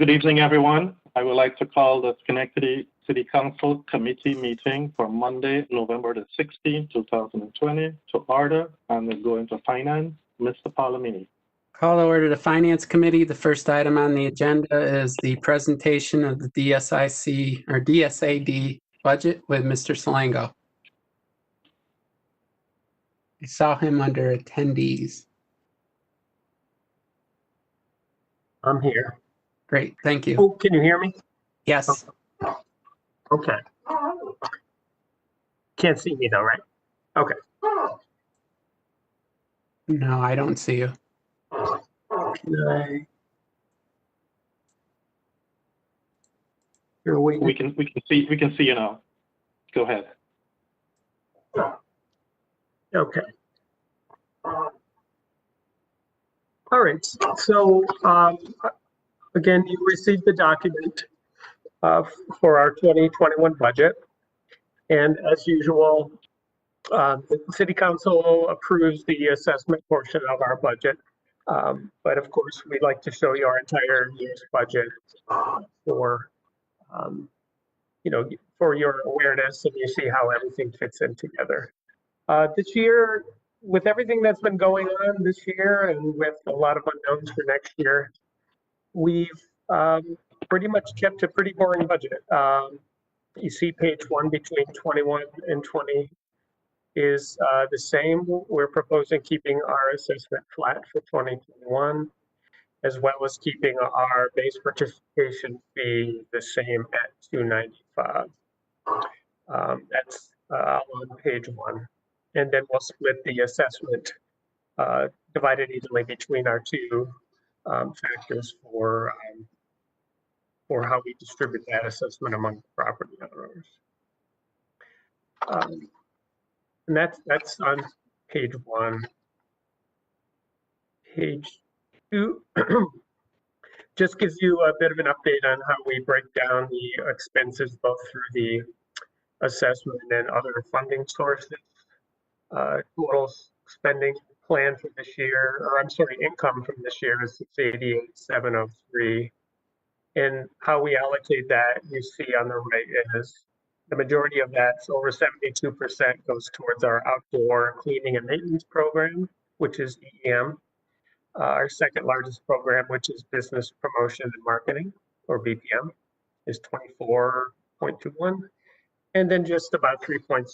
Good evening, everyone. I would like to call the Schenectady City Council Committee meeting for Monday, November the 16th, 2020 to order, and we'll go into finance. Mr. Palomini. Call to order the Finance Committee. The first item on the agenda is the presentation of the DSIC or DSAD budget with Mr. Salango. I saw him under attendees. I'm here. Great, thank you. Oh, can you hear me? Yes, Okay. Can't see me though, right? Okay. no, I don't see you. Can I? You're waiting. We can see you now. Go ahead. Okay. All right. So again, you received the document for our 2021 budget, and as usual, the City Council approves the assessment portion of our budget. But of course, we'd like to show you our entire year's budget for, for your awareness, and you see how everything fits in together. This year, with everything that's been going on this year and with a lot of unknowns for next year, we've pretty much kept a pretty boring budget. You see page 1 between 21 and 20 is the same. We're proposing keeping our assessment flat for 2021, as well as keeping our base participation fee the same at $295. That's on page 1. And then we'll split the assessment divided evenly between our two factors for how we distribute that assessment among property owners. And that's on page 1. Page 2 just gives you a bit of an update on how we break down the expenses both through the assessment and other funding sources. Total spending plan for this year, or I'm sorry, income from this year is 688,703. And how we allocate that, you see on the right, is the majority of that, so over 72% goes towards our outdoor cleaning and maintenance program, which is EM. Our second largest program, which is business promotion and marketing, or BPM, is 24.21. And then just about 3.6%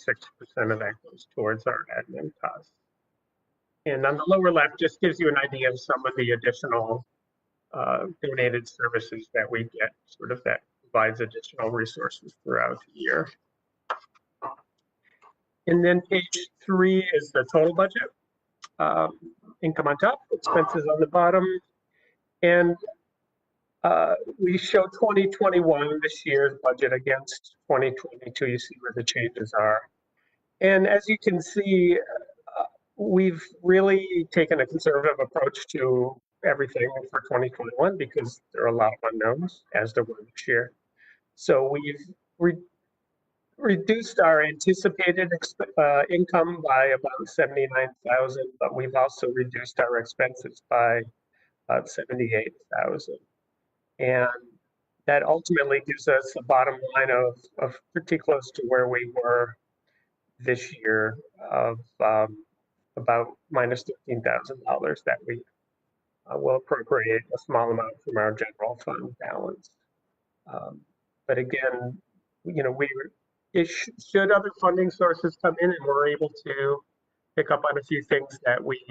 of that goes towards our admin costs. And on the lower left, just gives you an idea of some of the additional donated services that we get, sort of that provides additional resources throughout the year. And then page 3 is the total budget. Income on top, expenses on the bottom. And we show 2021, this year's budget, against 2022. You see where the changes are. And as you can see, we've really taken a conservative approach to everything for 2021 because there are a lot of unknowns, as there were this year. So we've reduced our anticipated income by about 79,000, but we've also reduced our expenses by about 78,000. And that ultimately gives us a bottom line of pretty close to where we were this year, of about minus $15,000 that we will appropriate a small amount from our general fund balance. But again, you know, should other funding sources come in and we're able to pick up on a few things that we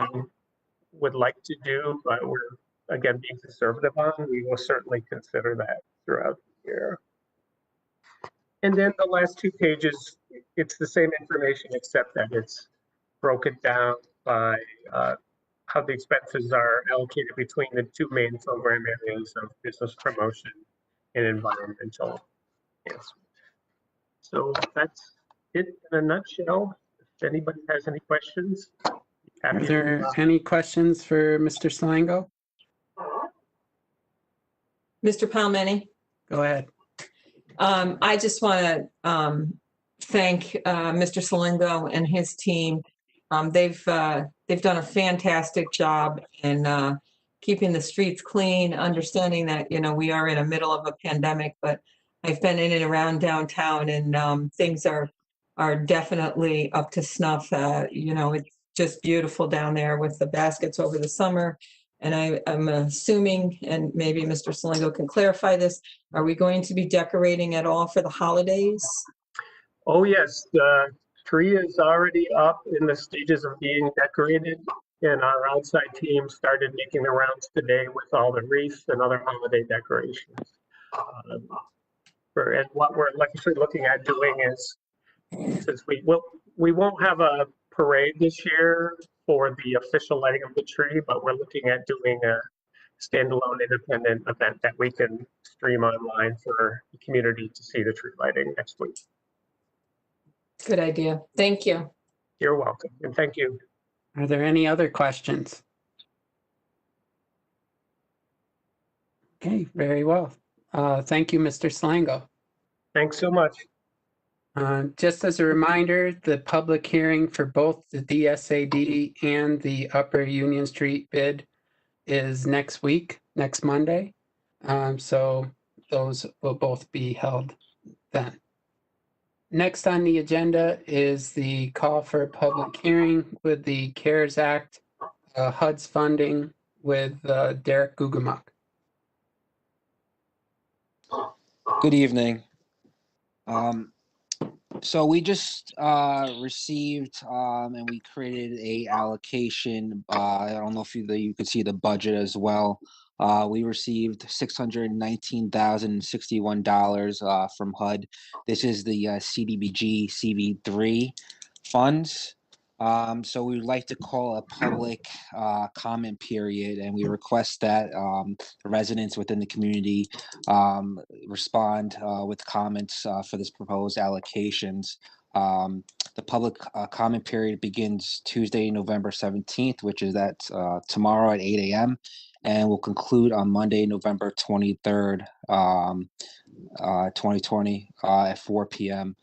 would like to do, but we're again being conservative on, we will certainly consider that throughout the year. And then the last 2 pages, it's the same information except that it's broken down by how the expenses are allocated between the 2 main program areas of business promotion and environmental enhancement. So that's it in a nutshell. If anybody has any questions. Are there any questions for Mr. Slango? Mr. Palmeni? Go ahead. I just want to thank Mr. Salingo and his team. They've done a fantastic job in keeping the streets clean, understanding that, you know, we are in the middle of a pandemic, but I've been in and around downtown and things are definitely up to snuff. You know, it's just beautiful down there with the baskets over the summer. And I'm assuming, and maybe Mr. Salingo can clarify this, are we going to be decorating at all for the holidays? Oh, yes. The tree is already up in the stages of being decorated. And our outside team started making the rounds today with all the wreaths and other holiday decorations. And what we're actually looking at doing is, since we won't have a parade this year for the official lighting of the tree, but we're looking at doing a standalone independent event that we can stream online for the community to see the tree lighting next week. Good idea. Thank you. You're welcome, and thank you. Are there any other questions? Okay, very well. Thank you, Mr. Slango. Thanks so much. Just as a reminder, the public hearing for both the DSAD and the Upper Union Street bid is next week, next Monday. So those will both be held then. Next on the agenda is the call for a public hearing with the CARES Act, HUD's funding with Derek Gugamuk. Good evening. So we just received and we created a allocation. I don't know if you could see the budget as well. We received $619,061 from HUD. This is the CDBG CV3 funds. So we would like to call a public comment period, and we request that the residents within the community respond with comments for this proposed allocations. The public comment period begins Tuesday, November 17th, which is tomorrow at 8 a.m. and will conclude on Monday, November 23rd, 2020 at 4 p.m.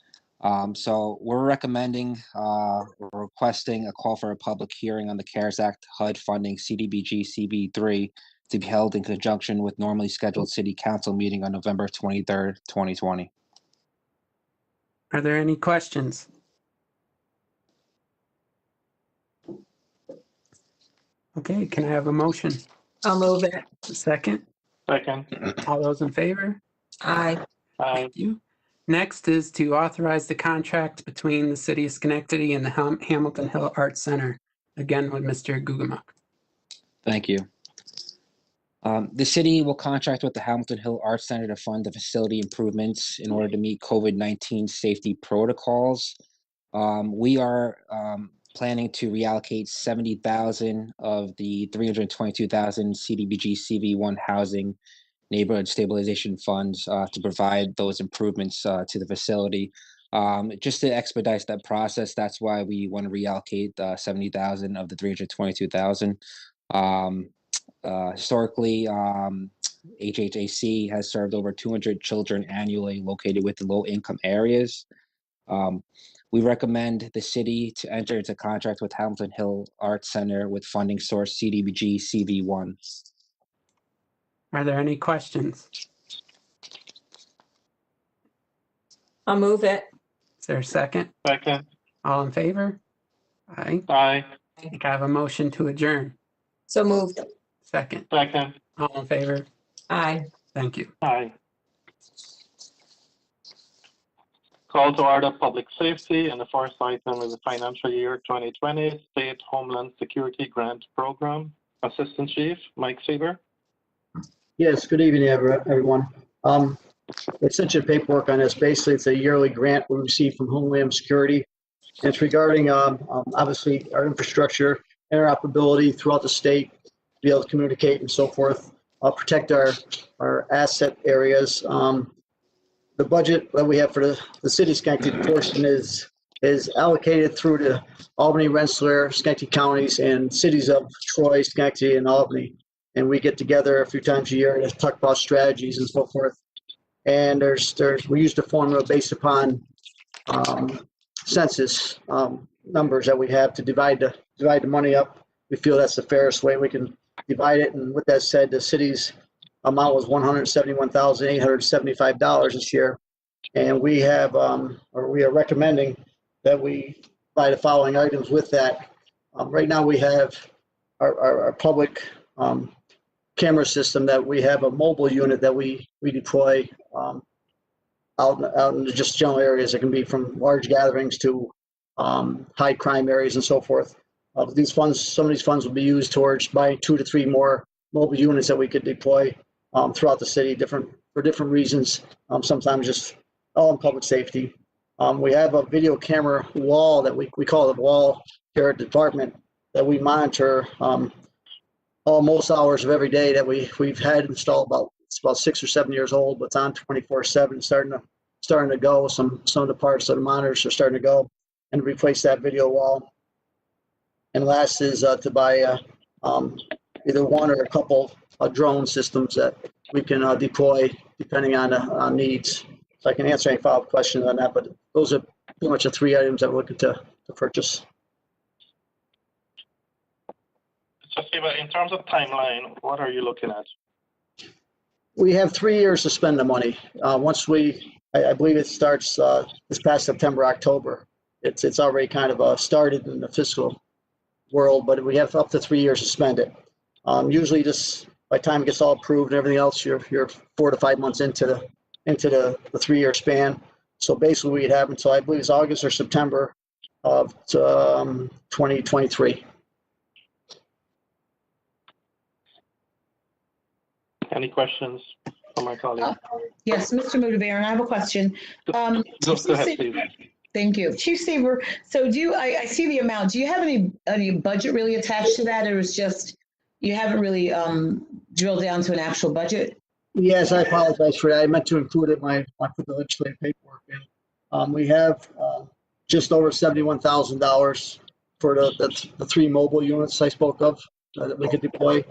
So we're requesting a call for a public hearing on the CARES Act HUD funding CDBG CV3 to be held in conjunction with normally scheduled City Council meeting on November 23rd, 2020. Are there any questions? Okay, can I have a motion? I'll move it. A second? Second. All those in favor? Aye. Aye. Thank you. Next is to authorize the contract between the City of Schenectady and the Hamilton Hill Arts Center, again with Mr. Gugamuk. Thank you. The city will contract with the Hamilton Hill Arts Center to fund the facility improvements in order to meet COVID-19 safety protocols. We are planning to reallocate $70,000 of the $322,000 CDBG CV1 housing neighborhood stabilization funds to provide those improvements to the facility. Just to expedite that process, that's why we want to reallocate $70,000 of the $322,000. Historically, HHAC has served over 200 children annually located within low-income areas. We recommend the city to enter into contract with Hamilton Hill Arts Center with funding source CDBG CV1. Are there any questions? I'll move it. Is there a second? Second. All in favor? Aye. Aye. I think I have a motion to adjourn. So moved. Second. Second. All in favor? Aye. Thank you. Aye. Call to order public safety, and the first item is the financial year 2020 State Homeland Security Grant Program. Assistant Chief Mike Sieber. Yes, good evening, everyone. They sent you paperwork on this. Basically, it's a yearly grant we receive from Homeland Security. And it's regarding, obviously, our infrastructure, interoperability throughout the state, be able to communicate and so forth, protect our asset areas. The budget that we have for the city of Schenectady portion is allocated through the Albany, Rensselaer, Schenectady counties, and cities of Troy, Schenectady, and Albany. And we get together a few times a year to talk about strategies and so forth. And we use the formula based upon census numbers that we have to divide the money up. We feel that's the fairest way we can divide it. And with that said, the city's amount was $171,875 this year, and we have we are recommending that we buy the following items with that. Right now, we have our public camera system that we have a mobile unit that we deploy out in just general areas. It can be from large gatherings to high crime areas and so forth. These funds, some of these funds will be used towards buying 2 to 3 more mobile units that we could deploy throughout the city, for different reasons. Sometimes just all in public safety. We have a video camera wall that we call it a wall here at the department that we monitor most hours of every day that we've had installed. It's about 6 or 7 years old, but it's on 24/7, starting to go. Some of the parts of the monitors are starting to go, and replace that video wall. And last is to buy either one or a couple drone systems that we can deploy depending on needs. So I can answer any follow-up questions on that, but those are pretty much the 3 items that we're looking to purchase. So, Steve, in terms of timeline, what are you looking at? We have 3 years to spend the money. Once we I believe it starts this past September, October. It's already kind of started in the fiscal world, but we have up to 3 years to spend it. Usually, just by the time it gets all approved and everything else, you're 4 to 5 months into the 3 year span. So basically, we'd have until I believe it's August or September of 2023. Any questions from my colleague? Yes, Mr. Motivator, I have a question. Go ahead, please. Thank you. Chief Saver, so I see the amount. Do you have any budget really attached to that, or is just you haven't really drilled down to an actual budget? Yes, I apologize for that. I meant to include it when I put the legislative paperwork in. We have just over $71,000 for the 3 mobile units I spoke of that we could deploy.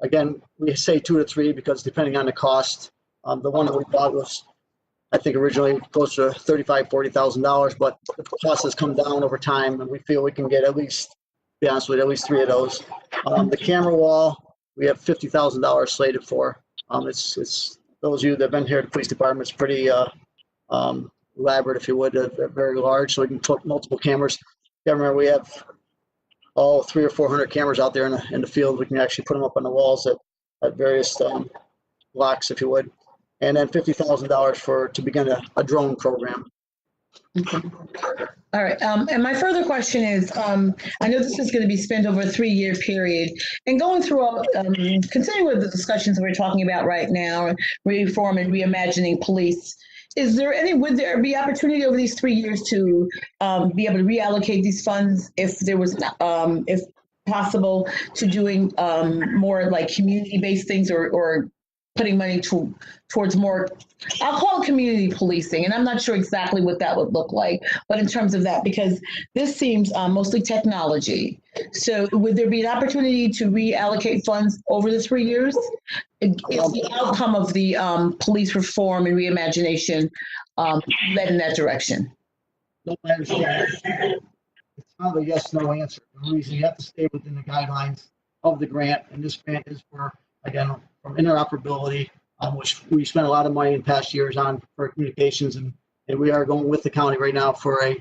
Again, we say 2 to 3 because depending on the cost, the one that we bought was, I think, originally close to $35,000, $40,000, but the cost has come down over time, and we feel we can get at least, to be honest with you, at least 3 of those. The camera wall, we have $50,000 slated for. It's those of you that have been here at the police department, it's pretty elaborate, if you would, very large, so we can put multiple cameras. Yeah, remember, we have all 300 or 400 cameras out there in the field. We can actually put them up on the walls at various blocks, if you would. And then $50,000 to begin a drone program. Okay. All right. And my further question is, I know this is going to be spent over a 3 year period, and going through all, continuing with the discussions we're talking about right now, reform and reimagining police. Would there be opportunity over these 3 years to be able to reallocate these funds if there was, if possible, to doing more like community-based things or putting money towards more, I'll call it community policing, and I'm not sure exactly what that would look like, but in terms of that, because this seems mostly technology. So would there be an opportunity to reallocate funds over the 3 years? Is the outcome of the police reform and reimagination led in that direction? No, I understand. It's not a yes/no answer. The reason you have to stay within the guidelines of the grant, and this grant is for, again, from interoperability, which we spent a lot of money in past years on for communications, and we are going with the county right now for a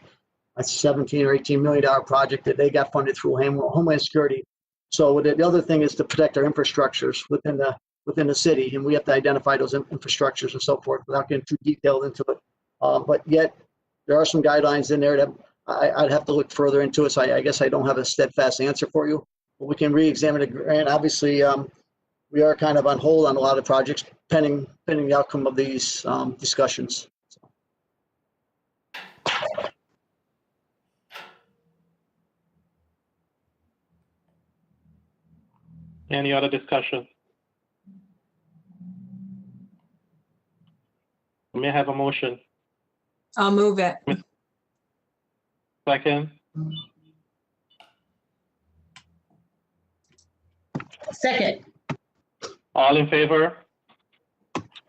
$17 or $18 million project that they got funded through Homeland Security. So the other thing is to protect our infrastructures within the city, and we have to identify those infrastructures and so forth without getting too detailed into it. But yet there are some guidelines in there that I'd have to look further into it. So I guess I don't have a steadfast answer for you, but we can re-examine the grant. Obviously, we are kind of on hold on a lot of projects pending the outcome of these discussions. Any other discussion? May I have a motion? I'll move it. Second? Second. All in favor?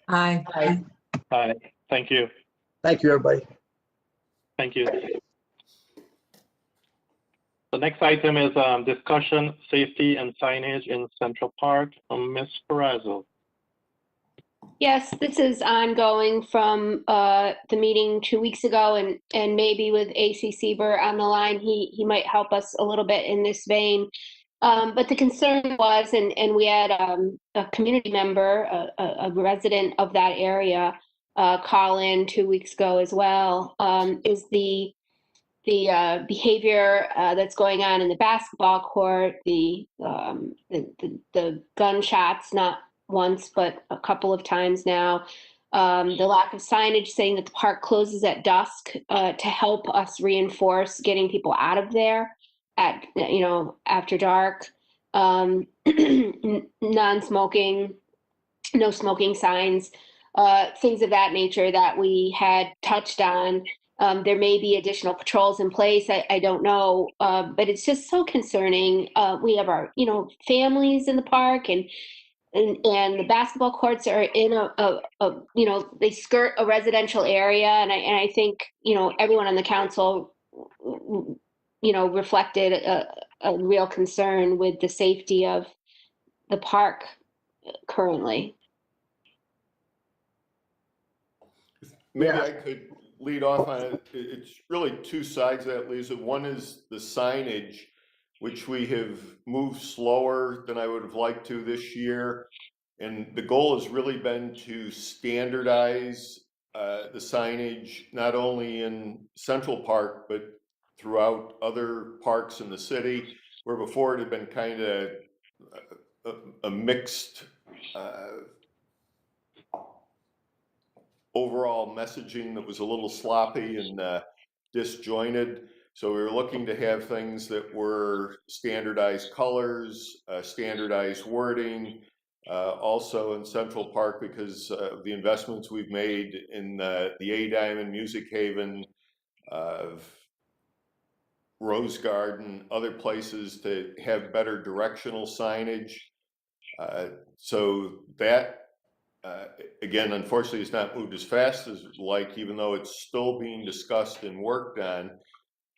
Aye. Aye. Thank you. Thank you, everybody. Thank you. The next item is discussion, safety, and signage in Central Park. Ms. Perazzo. Yes, this is ongoing from the meeting 2 weeks ago, and maybe with AC Sieber on the line, he might help us a little bit in this vein. But the concern was, and we had a community member, a resident of that area, call in 2 weeks ago as well, is the behavior that's going on in the basketball court, the gunshots, not once but a couple of times now, the lack of signage saying that the park closes at dusk to help us reinforce getting people out of there at after dark, non-smoking, no smoking signs, things of that nature that we had touched on. There may be additional patrols in place. I don't know, but it's just so concerning. We have our, families in the park, and the basketball courts are in they skirt a residential area, and I think everyone on the council, reflected a real concern with the safety of the park currently. Maybe Yeah. I could lead off on it. It's really two sides of that, Lisa. One is the signage, which we have moved slower than I would have liked to this year. And the goal has really been to standardize the signage, not only in Central Park, but throughout other parks in the city, where before it had been kind of a mixed overall messaging that was a little sloppy and disjointed. So we were looking to have things that were standardized colors, standardized wording, also in Central Park because of the investments we've made in the A-Diamond, Music Haven, Rose Garden, other places to have better directional signage. So that, again, unfortunately, has not moved as fast as like, even though it's still being discussed and worked on.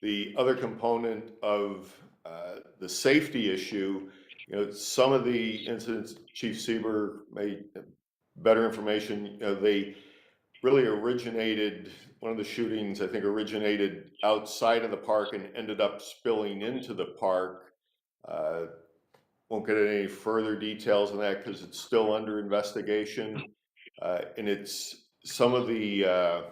The other component of the safety issue, you know, some of the incidents, Chief Sieber may have better information, you know, they really originated, one of the shootings, I think, originated outside of the park and ended up spilling into the park. Won't get any further details on that because it's still under investigation. And it's some of the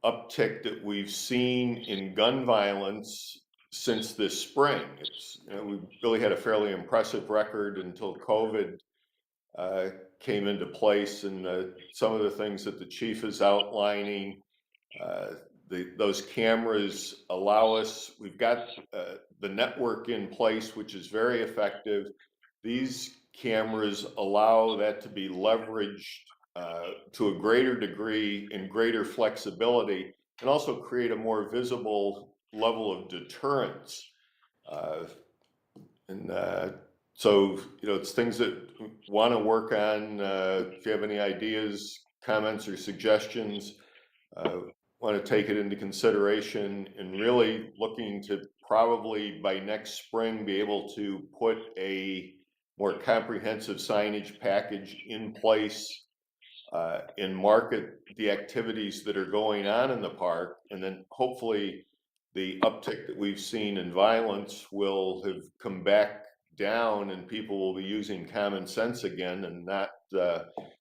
uptick that we've seen in gun violence since this spring. It's, you know, we really had a fairly impressive record until COVID came into place, and some of the things that the chief is outlining, those cameras allow us, we've got the network in place, which is very effective. These cameras allow that to be leveraged to a greater degree and greater flexibility, and also create a more visible level of deterrence. So, you know, it's things that we want to work on. If you have any ideas, comments, or suggestions, want to take it into consideration, and really looking to probably by next spring be able to put a more comprehensive signage package in place and market the activities that are going on in the park. And then hopefully the uptick that we've seen in violence will have come back down and people will be using common sense again and not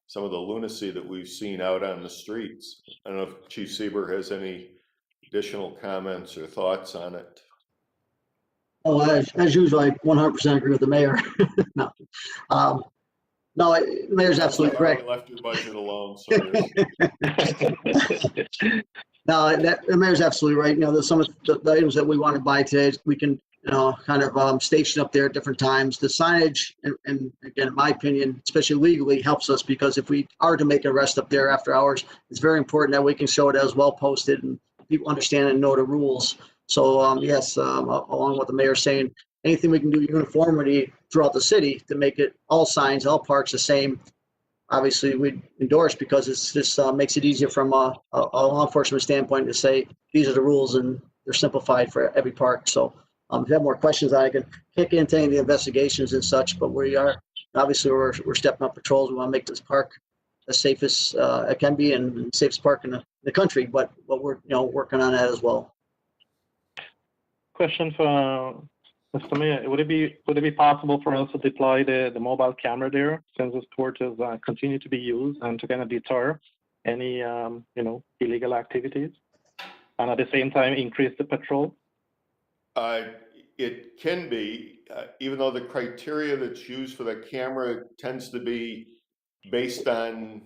some of the lunacy that we've seen out on the streets. I don't know if Chief Sieber has any additional comments or thoughts on it. Oh, as usual, I 100% agree with the mayor. No, no, the mayor's absolutely correct. I left your budget alone. So No, the mayor's absolutely right. You know, there's some of the items that we want to buy today, we can, you know, kind of station up there at different times. The signage, and again, in my opinion, especially legally, helps us because if we are to make an arrest up there after hours, it's very important that we can show it as well posted and people understand and know the rules. So yes, along with what the mayor's saying, anything we can do uniformity throughout the city to make it all signs, all parks the same. Obviously, we endorse because it's just makes it easier from a law enforcement standpoint to say these are the rules and they're simplified for every park. So if you have more questions, I can kick into any of the investigations and such. But we are obviously we're stepping up patrols. We want to make this park as safe as it can be and the safest park in the country. But we're working on that as well. Question for Mr. Mayor, would it be possible for us to deploy the mobile camera there since the sport is continue to be used and to kind of deter any illegal activities, and at the same time increase the patrol? It can be, even though the criteria that's used for the camera tends to be based on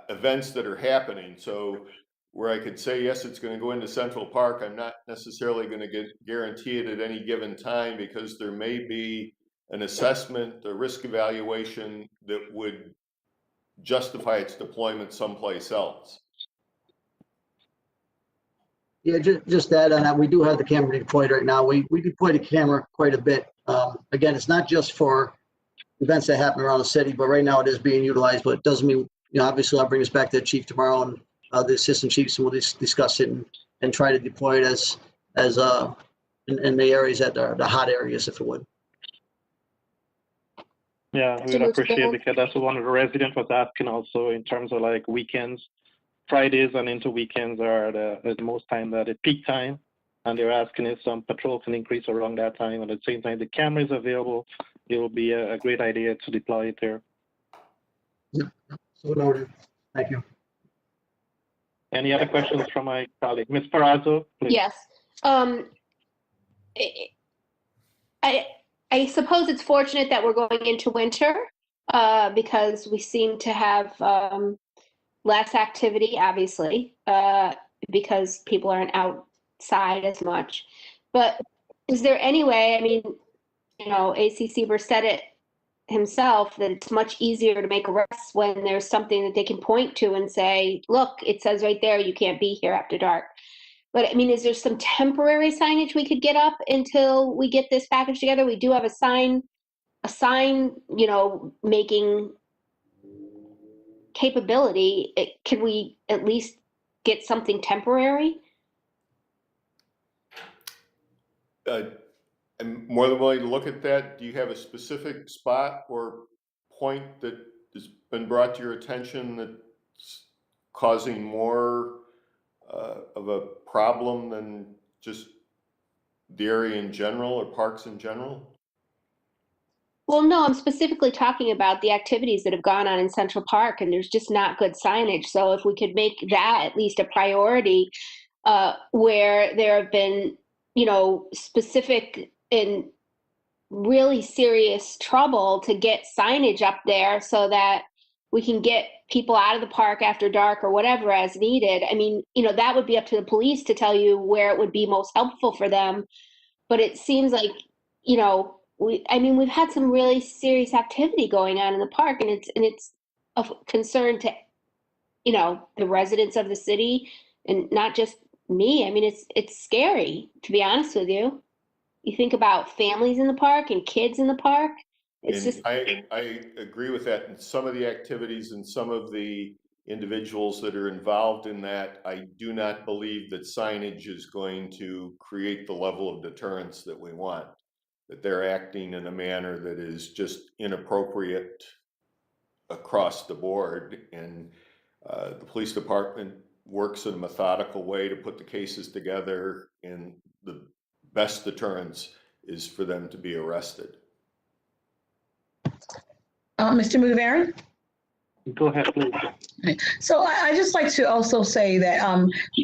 events that are happening. So where I could say, yes, it's going to go into Central Park, I'm not necessarily going to guarantee it at any given time because there may be an assessment, a risk evaluation that would justify its deployment someplace else. Yeah, just that, and we do have the camera deployed right now. We deploy the camera quite a bit. Again, it's not just for events that happen around the city, but right now it is being utilized. But it doesn't mean, obviously I'll bring us back to the chief tomorrow and the assistant chiefs, and we'll discuss it and try to deploy it as in the areas that are the hot areas, if it would. Yeah, we would appreciate it because that's what one of the residents was asking also in terms of like weekends Fridays and into weekends are the most time that the peak time. And they're asking if some patrol can increase around that time. And at the same time, the camera is available. It will be a great idea to deploy it there. So noted. Thank you. Any other questions from my colleague? Ms. Parazzo, please. Yes. I suppose it's fortunate that we're going into winter because we seem to have less activity, obviously, because people aren't outside as much. But is there any way, I mean, you know, AC Seaver said it himself, that it's much easier to make arrests when there's something that they can point to and say, look, it says right there, you can't be here after dark. But I mean, is there some temporary signage we could get up until we get this package together? We do have a sign, you know, making capability. Can we at least get something temporary? I'm more than willing to look at that. Do you have a specific spot or point that has been brought to your attention that's causing more of a problem than just the area in general or parks in general? Well, no, I'm specifically talking about the activities that have gone on in Central Park, and there's just not good signage. So if we could make that at least a priority, where there have been, you know, specific and really serious trouble to get signage up there so that we can get people out of the park after dark or whatever as needed. I mean, you know, that would be up to the police to tell you where it would be most helpful for them. But it seems like, you know, we've had some really serious activity going on in the park, and it's of concern to, you know, the residents of the city, and not just me. I mean, it's scary, to be honest with you. You think about families in the park and kids in the park. It's And just, I agree with that. And some of the activities and some of the individuals that are involved in that, I do not believe that signage is going to create the level of deterrence that we want. That they're acting in a manner that is just inappropriate across the board. And the police department works in a methodical way to put the cases together, and the best deterrence is for them to be arrested. Mr. Mudavaren? Go ahead, please. So I just like to also say that,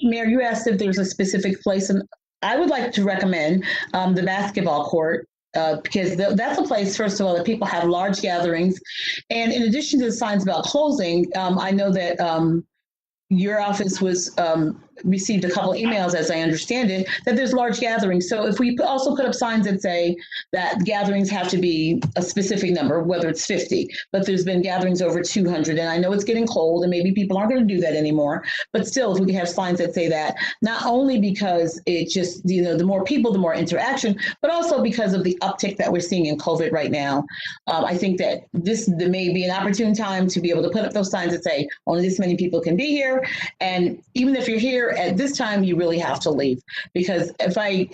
Mayor, you asked if there's a specific place, and I would like to recommend the basketball court, because that's a place, first of all, that people have large gatherings. And in addition to the signs about closing, I know that your office received a couple emails, as I understand it, that there's large gatherings. So if we also put up signs that say that gatherings have to be a specific number, whether it's 50, but there's been gatherings over 200, and I know it's getting cold and maybe people aren't going to do that anymore, but still, if we could have signs that say that, not only because it just, you know, the more people, the more interaction, but also because of the uptick that we're seeing in COVID right now. I think that there may be an opportune time to be able to put up those signs that say only this many people can be here. And even if you're here at this time, you really have to leave. Because if I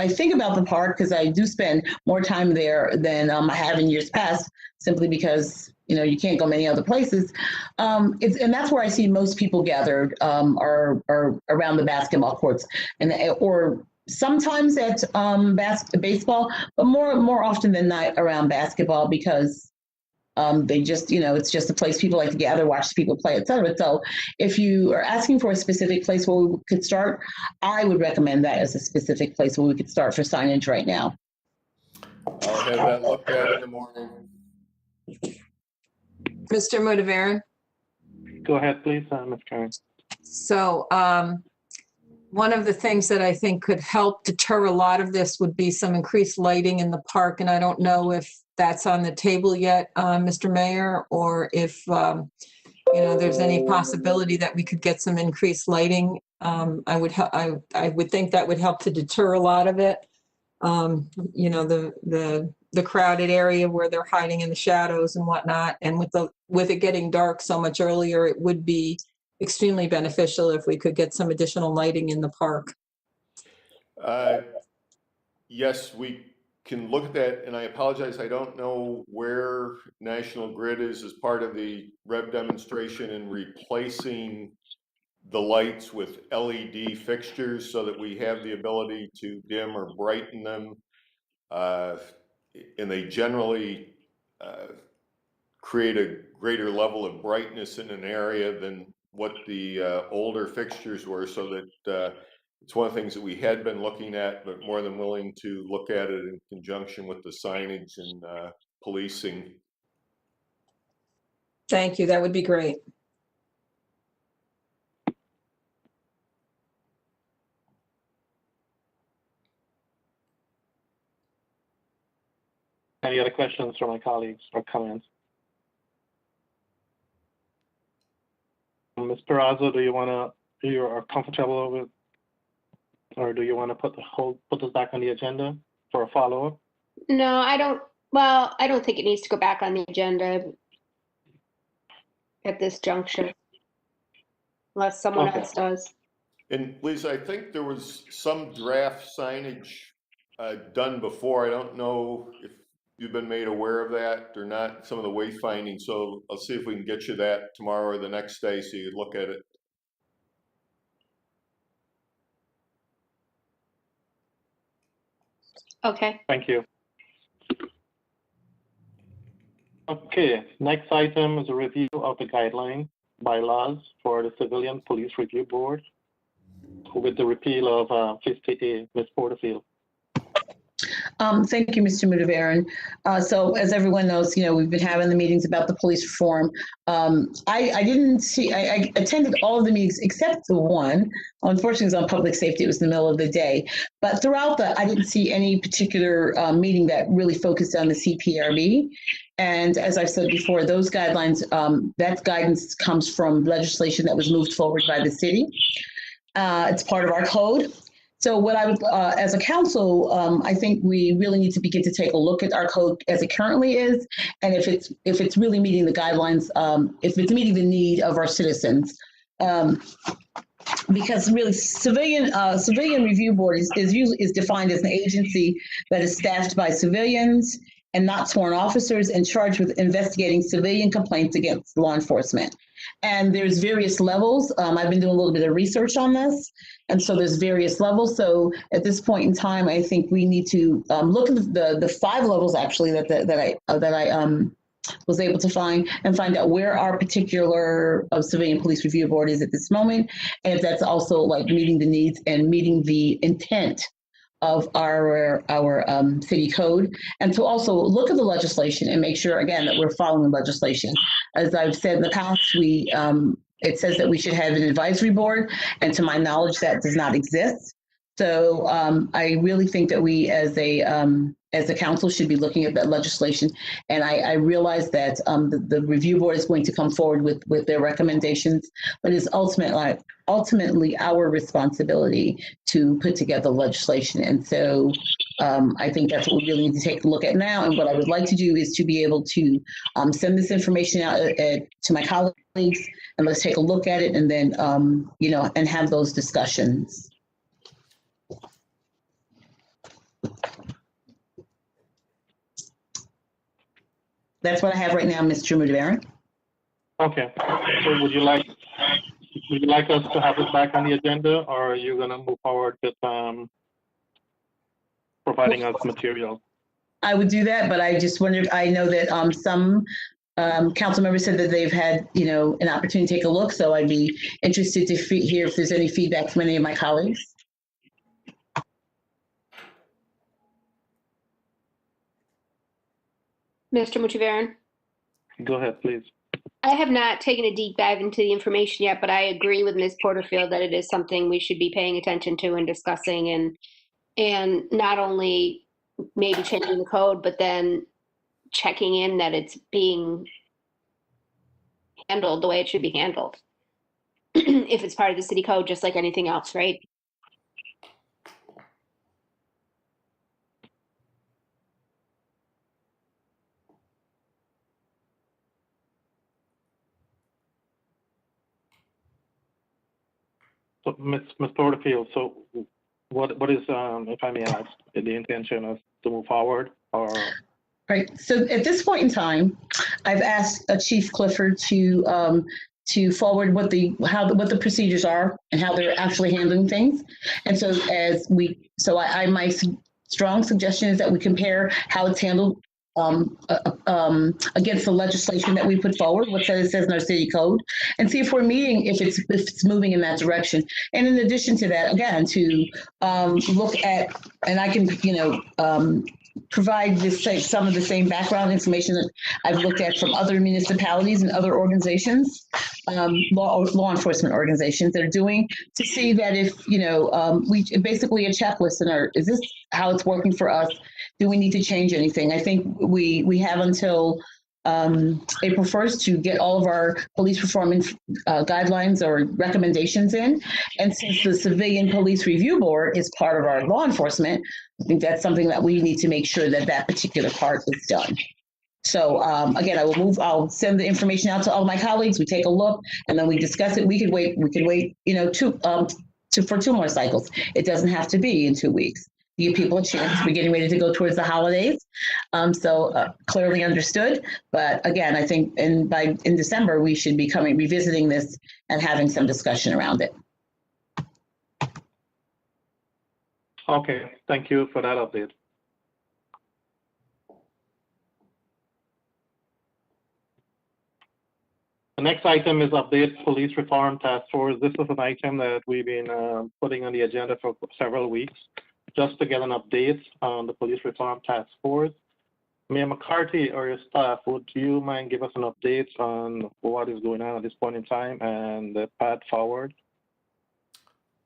think about the park, because I do spend more time there than I have in years past, simply because, you know, you can't go many other places. And that's where I see most people gathered are around the basketball courts, or sometimes at baseball, but more often than not around basketball, because they just, you know, it's just a place people like to gather, watch people play, etc. So if you are asking for a specific place where we could start, I would recommend that as a specific place where we could start for signage right now. I'll have that looked at in the morning. Mr. Mudavaren? Go ahead, please, Ms. Karen. So one of the things that I think could help deter a lot of this would be some increased lighting in the park. And I don't know if that's on the table yet, Mr. Mayor, or if, you know, there's any possibility that we could get some increased lighting. I would think that would help to deter a lot of it. You know, the crowded area where they're hiding in the shadows and whatnot. And with it getting dark so much earlier, it would be extremely beneficial if we could get some additional lighting in the park. Yes, we can look at that, and I apologize, I don't know where National Grid is as part of the REV demonstration in replacing the lights with LED fixtures so that we have the ability to dim or brighten them. And they generally create a greater level of brightness in an area than what the older fixtures were, so that it's one of the things that we had been looking at, but more than willing to look at it in conjunction with the signage and policing. Thank you. That would be great. Any other questions from my colleagues or comments? Ms. Perazzo, you are comfortable with, or do you want to put this back on the agenda for a follow-up? No, I don't. Well, I don't think it needs to go back on the agenda at this juncture, unless someone else does. And Lisa, I think there was some draft signage done before. I don't know if you've been made aware of that or not, some of the wayfinding. So I'll see if we can get you that tomorrow or the next day so you look at it. Okay. Thank you. Okay, next item is a review of the guideline bylaws for the Civilian Police Review Board with the repeal of 50A. Ms. Porterfield. Thank you, Mr. Mudavaren. So as everyone knows, we've been having the meetings about the police reform. I attended all of the meetings except the one. Unfortunately, it was on public safety. It was in the middle of the day. But throughout I didn't see any particular meeting that really focused on the CPRB. And as I've said before, those guidelines, that guidance comes from legislation that was moved forward by the city. It's part of our code. So what I would, as a council, I think we really need to begin to take a look at our code as it currently is, and if it's really meeting the guidelines, if it's meeting the need of our citizens. Because really, civilian review board is defined as an agency that is staffed by civilians and not sworn officers and charged with investigating civilian complaints against law enforcement. And there's various levels. I've been doing a little bit of research on this. And so there's various levels. So at this point in time, I think we need to look at the 5 levels actually that I was able to find out where our particular civilian police review board is at this moment. And if that's also like meeting the needs and meeting the intent of our city code, and to also look at the legislation and make sure again that we're following the legislation. As I've said in the past, it says that we should have an advisory board, and to my knowledge, that does not exist. So I really think that we as a council should be looking at that legislation. And I realize that the review board is going to come forward with their recommendations, but it's ultimately our responsibility to put together legislation. And so I think that's what we really need to take a look at now. And what I would like to do is to be able to send this information out to my colleagues, and let's take a look at it, and then and have those discussions. That's what I have right now, Mr. Mudavaren. Okay, so would you like us to have it back on the agenda, or are you going to move forward with providing us material? I would do that, but I just wondered, I know that some council members said that they've had, an opportunity to take a look, so I'd be interested to hear if there's any feedback from any of my colleagues. Mr. Mudavaren? Go ahead, please. I have not taken a deep dive into the information yet, but I agree with Ms. Porterfield that it is something we should be paying attention to and discussing, and not only maybe changing the code, but then checking in that it's being handled the way it should be handled. If it's part of the city code, just like anything else, right? So, Ms. Porterfield, so what is, if I may ask, the intention is to move forward, or? Right. So at this point in time, I've asked Chief Clifford to to forward what the procedures are and how they're actually handling things. And so my strong suggestion is that we compare how it's handled against the legislation that we put forward, what it says in our city code, and see if we're meeting, if it's moving in that direction. And in addition to that, again, to look at, and I can, provide some of the same background information that I've looked at from other municipalities and other organizations, law enforcement organizations that are doing, to see that if, we basically a checklist is this how it's working for us? Do we need to change anything? I think we have until April 1st to get all of our police performance guidelines or recommendations in. And since the Civilian Police Review Board is part of our law enforcement, I think that's something that we need to make sure that particular part is done. So again, I'll send the information out to all my colleagues. We take a look and then we discuss it. We could wait, for 2 more cycles. It doesn't have to be in 2 weeks. Give people a chance. We're getting ready to go towards the holidays. So clearly understood. But again, I think in December, we should be revisiting this and having some discussion around it. Okay, thank you for that update. The next item is update police reform task force. This is an item that we've been putting on the agenda for several weeks, just to get an update on the police reform task force. Mayor McCarthy or your staff, would you mind give us an update on what is going on at this point in time and the path forward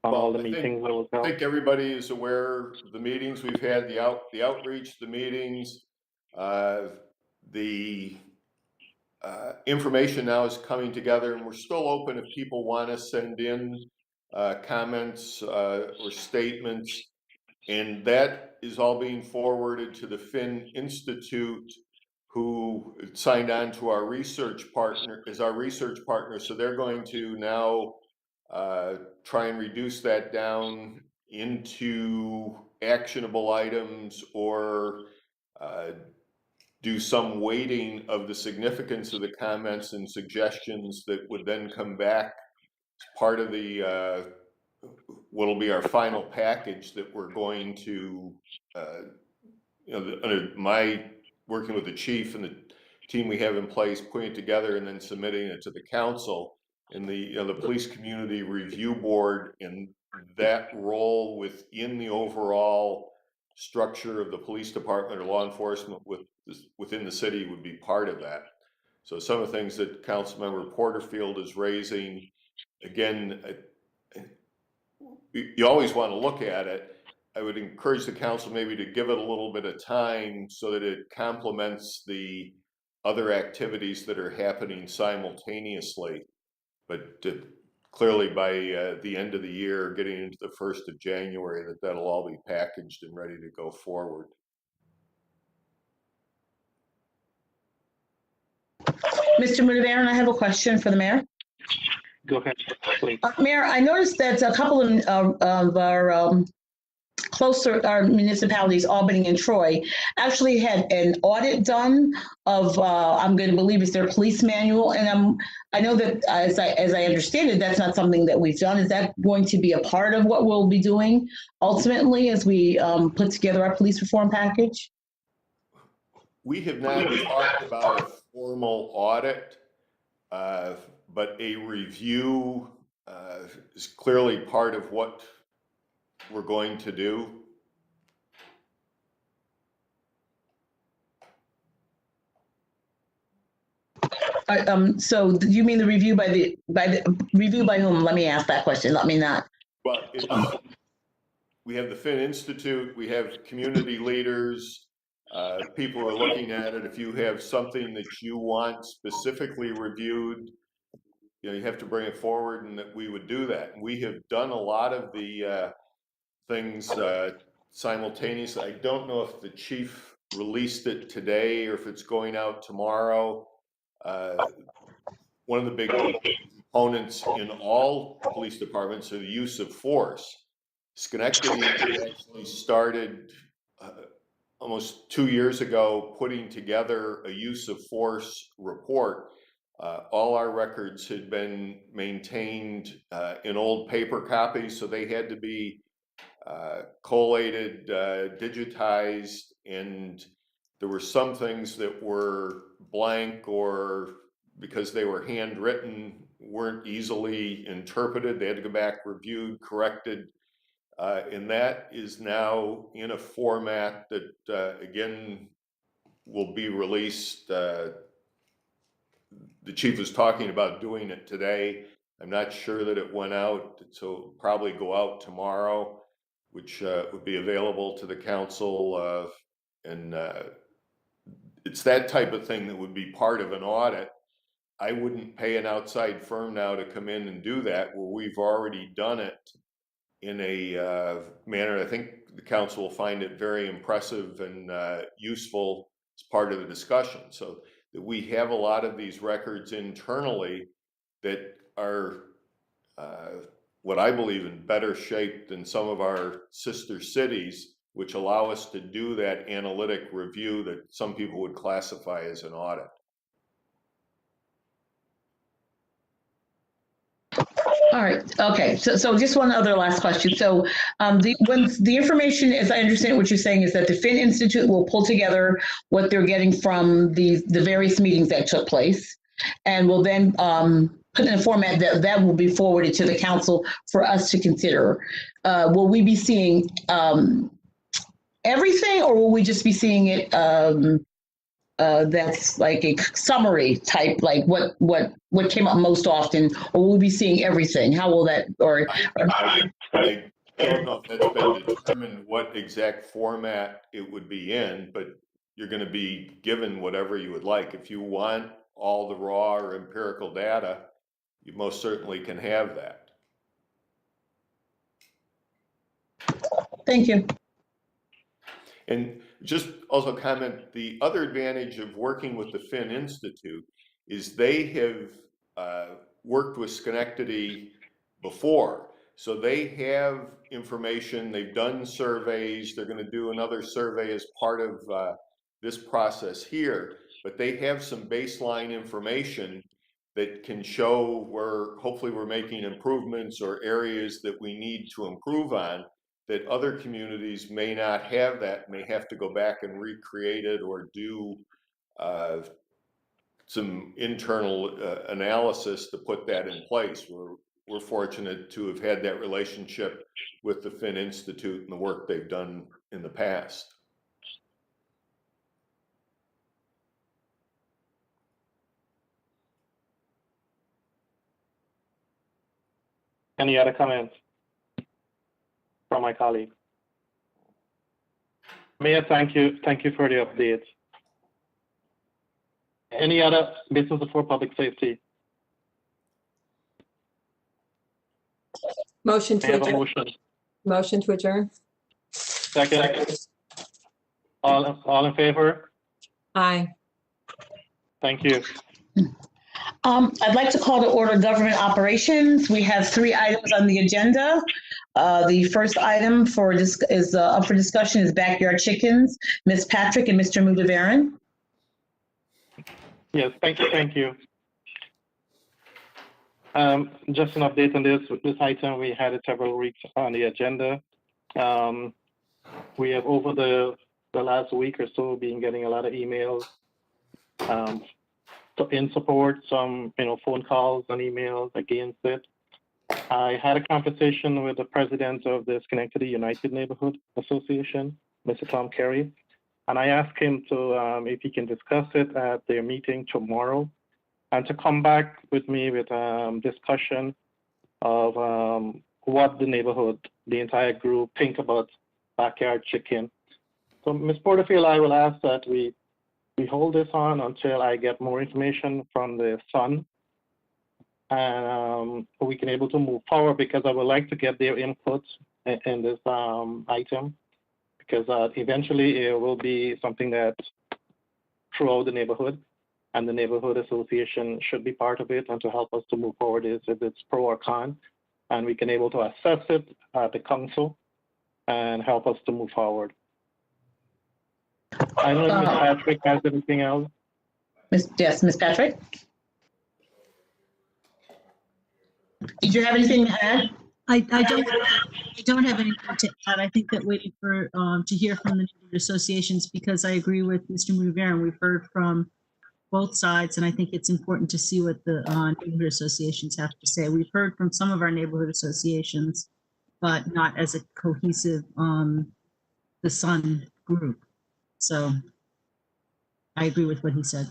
on all the meetings that was held? I think everybody is aware of the meetings we've had, the outreach, the meetings. The information now is coming together, and we're still open if people want to send in comments or statements. And that is all being forwarded to the Finn Institute, who signed on to our research partner, So they're going to now try and reduce that down into actionable items or do some weighting of the significance of the comments and suggestions that would then come back as part of the what'll be our final package that we're going to, my working with the chief and the team we have in place, putting it together and then submitting it to the council and the police community review board, and that role within the overall structure of the police department or law enforcement within the city would be part of that. So some of the things that Councilmember Porterfield is raising, again, you always want to look at it. I would encourage the council maybe to give it a little bit of time so that it complements the other activities that are happening simultaneously. But clearly by the end of the year, getting into the 1st of January, that'll all be packaged and ready to go forward. Mr. Mudavaren, I have a question for the mayor. Go ahead, please. Mayor, I noticed that a couple of our our municipalities, Albany and Troy, actually had an audit done of, I'm going to believe it's their police manual. And I know that as I understand it, that's not something that we've done. Is that going to be a part of what we'll be doing ultimately as we put together our police reform package? We have not talked about a formal audit, but a review is clearly part of what we're going to do. So you mean the review by the review by whom? Let me ask that question. Let me not. Well, we have the Finn Institute, we have community leaders, people are looking at it. If you have something that you want specifically reviewed, you have to bring it forward, and that we would do that. And we have done a lot of the things simultaneously. I don't know if the chief released it today or if it's going out tomorrow. One of the big components in all police departments are the use of force. Schenectady actually started almost 2 years ago putting together a use of force report. all our records had been maintained in old paper copies, so they had to be collated, digitized, and there were some things that were blank or because they were handwritten weren't easily interpreted. They had to go back, reviewed, corrected, and that is now in a format that again will be released. The chief was talking about doing it today. I'm not sure that it went out, so it'll probably go out tomorrow, which would be available to the council. And it's that type of thing that would be part of an audit. I wouldn't pay an outside firm now to come in and do that where we've already done it in a manner. I think the council will find it very impressive and useful as part of the discussion. So that we have a lot of these records internally that are what I believe in better shape than some of our sister cities, which allow us to do that analytic review that some people would classify as an audit. All right. Okay. So just one other last question. So when the information, as I understand what you're saying, is that the Finn Institute will pull together what they're getting from the various meetings that took place, and will then put in a format that will be forwarded to the council for us to consider. Will we be seeing everything, or will we just be seeing it that's like a summary type, like what came up most often, or will we be seeing everything? How will that, or I don't know if that's been determined what exact format it would be in, but you're going to be given whatever you would like. If you want all the raw or empirical data, you most certainly can have that. Thank you. And just also comment, the other advantage of working with the Finn Institute is they have worked with Schenectady before. So they have information, they've done surveys, they're going to do another survey as part of this process here, but they have some baseline information that can show where hopefully we're making improvements or areas that we need to improve on, that other communities may not have that, may have to go back and recreate it or do some internal analysis to put that in place. We're fortunate to have had that relationship with the Finn Institute and the work they've done in the past. Any other comments from my colleague? Mayor, thank you. Thank you for the update. Any other business for public safety? Motion May I to have a adjourn. motion? Motion to adjourn. Second. All in favor? Aye. Thank you. I'd like to call to order government operations. We have 3 items on the agenda. The first item for this is up for discussion is backyard chickens. Ms. Patrick and Mr. Mudavaran. Yes, thank you. Thank you. Just an update on this item. We had it several weeks on the agenda. We have over the last week or so been getting a lot of emails in support, some phone calls and emails against it. I had a conversation with the president of the Schenectady United Neighborhood Association, Mr. Tom Carey, and I asked him to if he can discuss it at their meeting tomorrow, and to come back with me with discussion of what the neighborhood, the entire group, think about backyard chicken. So, Ms. Porterfield, I will ask that we hold this on until I get more information from the Sun, and we can able to move forward, because I would like to get their input in this item, because eventually it will be something that throughout the neighborhood, and the neighborhood association should be part of it, and to help us to move forward is if it's pro or con, and we can able to assess it at the council and help us to move forward. I don't know if Ms. Patrick has anything else. Yes, Ms. Patrick. Did you have anything to add? I don't have anything to add. I think that waiting for to hear from the neighborhood associations, because I agree with Mr. Mouveren. We've heard from both sides, and I think it's important to see what the neighborhood associations have to say. We've heard from some of our neighborhood associations, but not as a cohesive the Sun group. So I agree with what he said.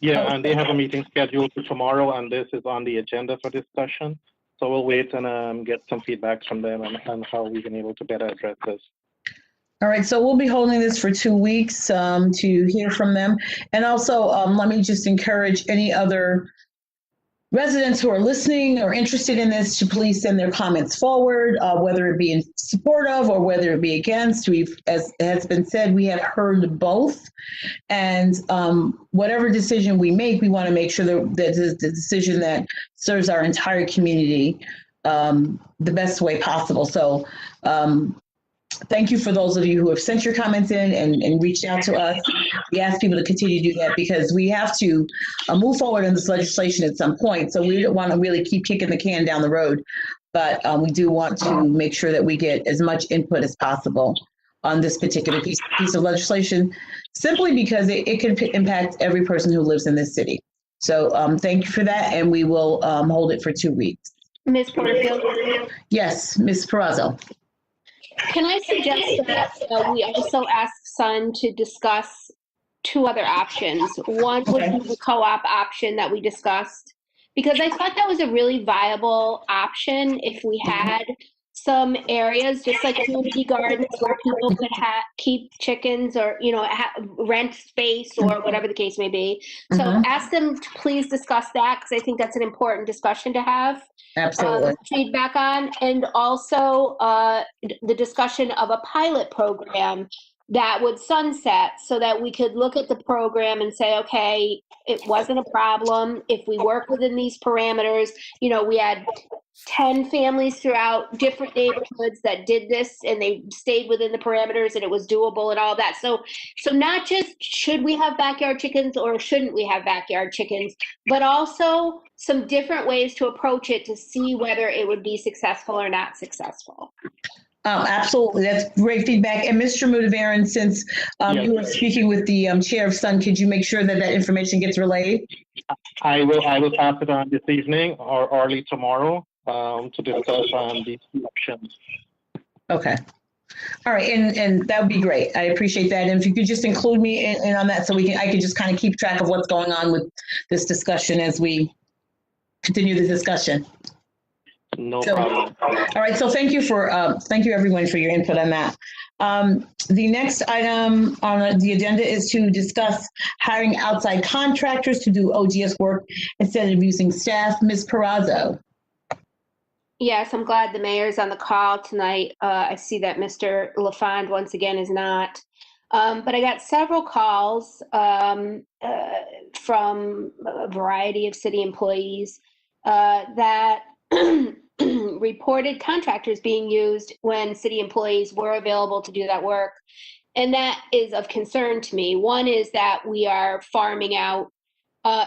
Yeah, and they have a meeting scheduled for tomorrow, and this is on the agenda for discussion. So we'll wait and get some feedback from them and how we've been able to better address this. All right, so we'll be holding this for 2 weeks to hear from them. And also, let me just encourage any other residents who are listening or interested in this to please send their comments forward, whether it be in support of or whether it be against. We've, as has been said, we have heard both. And whatever decision we make, we want to make sure that the decision that serves our entire community the best way possible. So thank you for those of you who have sent your comments in and reached out to us. We ask people to continue to do that because we have to move forward in this legislation at some point. So we don't want to really keep kicking the can down the road, but we do want to make sure that we get as much input as possible on this particular piece of legislation, simply because it can impact every person who lives in this city. So thank you for that, and we will hold it for 2 weeks. Ms. Porterfield? Yes, Ms. Perazo. Can I suggest that we also ask Sun to discuss 2 other options? One would be the co-op option that we discussed, because I thought that was a really viable option if we had some areas, just like community gardens, where people could keep chickens or, rent space or whatever the case may be. So ask them to please discuss that, because I think that's an important discussion to have. Absolutely. Feedback on, and also the discussion of a pilot program that would sunset, so that we could look at the program and say, okay, it wasn't a problem if we work within these parameters. We had 10 families throughout different neighborhoods that did this, and they stayed within the parameters, and it was doable and all that. So not just should we have backyard chickens or shouldn't we have backyard chickens, but also some different ways to approach it to see whether it would be successful or not successful. Absolutely. That's great feedback. And Mr. Mouveren, since you were speaking with the chair of Sun, could you make sure that information gets relayed? I will pass it on this evening or early tomorrow to discuss these options. Okay. All right. And that would be great. I appreciate that. And if you could just include me in on that, so I could just kind of keep track of what's going on with this discussion as we continue the discussion. No problem. All right. So thank you everyone for your input on that. The next item on the agenda is to discuss hiring outside contractors to do OGS work instead of using staff. Ms. Perazo. Yes, I'm glad the mayor's on the call tonight. I see that Mr. LaFond once again is not. But I got several calls from a variety of city employees that reported contractors being used when city employees were available to do that work. And that is of concern to me. One is that we are farming out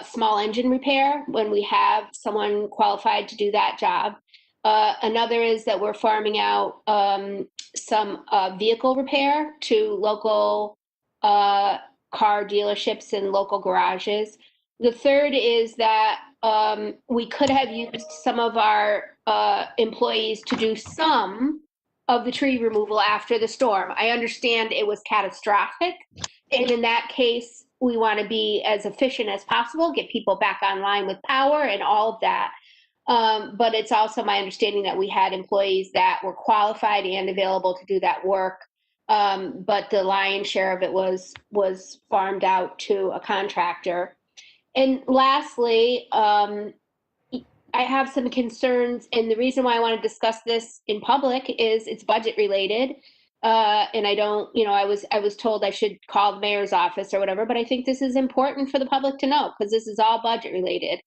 small engine repair when we have someone qualified to do that job. Another is that we're farming out some vehicle repair to local car dealerships and local garages. The third is that we could have used some of our employees to do some of the tree removal after the storm. I understand it was catastrophic, and in that case, we want to be as efficient as possible, get people back online with power and all of that. But it's also my understanding that we had employees that were qualified and available to do that work. But the lion's share of it was farmed out to a contractor. And lastly, I have some concerns, and the reason why I want to discuss this in public is it's budget related. And I don't, I was told I should call the mayor's office or whatever, but I think this is important for the public to know, because this is all budget related.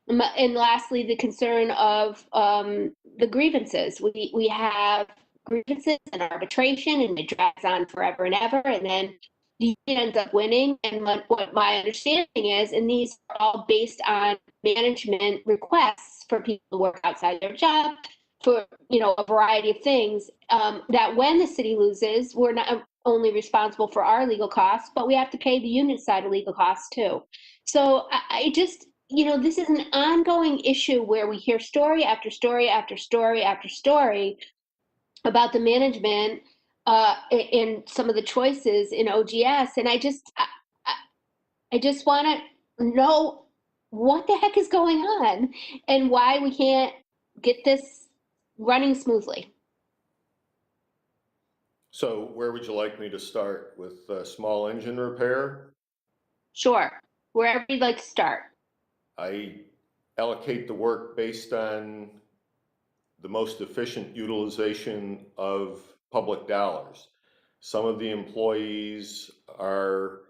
And lastly, the concern of the grievances. We have grievances and arbitration, and it drags on forever and ever. And then the union ends up winning. And what my understanding is, and these are all based on management requests for people to work outside their job for, a variety of things, that when the city loses, we're not only responsible for our legal costs, but we have to pay the union side of legal costs too. So I just, this is an ongoing issue where we hear story after story after story after story about the management in some of the choices in OGS. And I just want to know what the heck is going on and why we can't get this running smoothly. So where would you like me to start? With small engine repair? Sure, wherever you'd like to start. I allocate the work based on the most efficient utilization of public dollars. Some of the employees are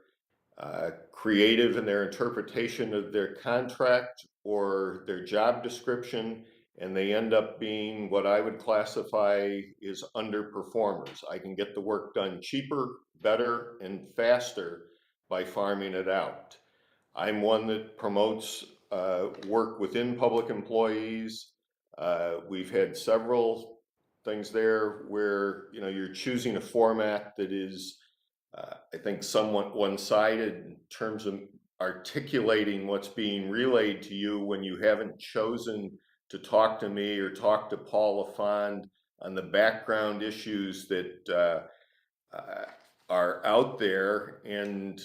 creative in their interpretation of their contract or their job description, and they end up being what I would classify as underperformers. I can get the work done cheaper, better, and faster by farming it out. I'm one that promotes work within public employees. We've had several things there where you're choosing a format that is I think somewhat one-sided in terms of articulating what's being relayed to you when you haven't chosen to talk to me or talk to Paul LaFond on the background issues that are out there. And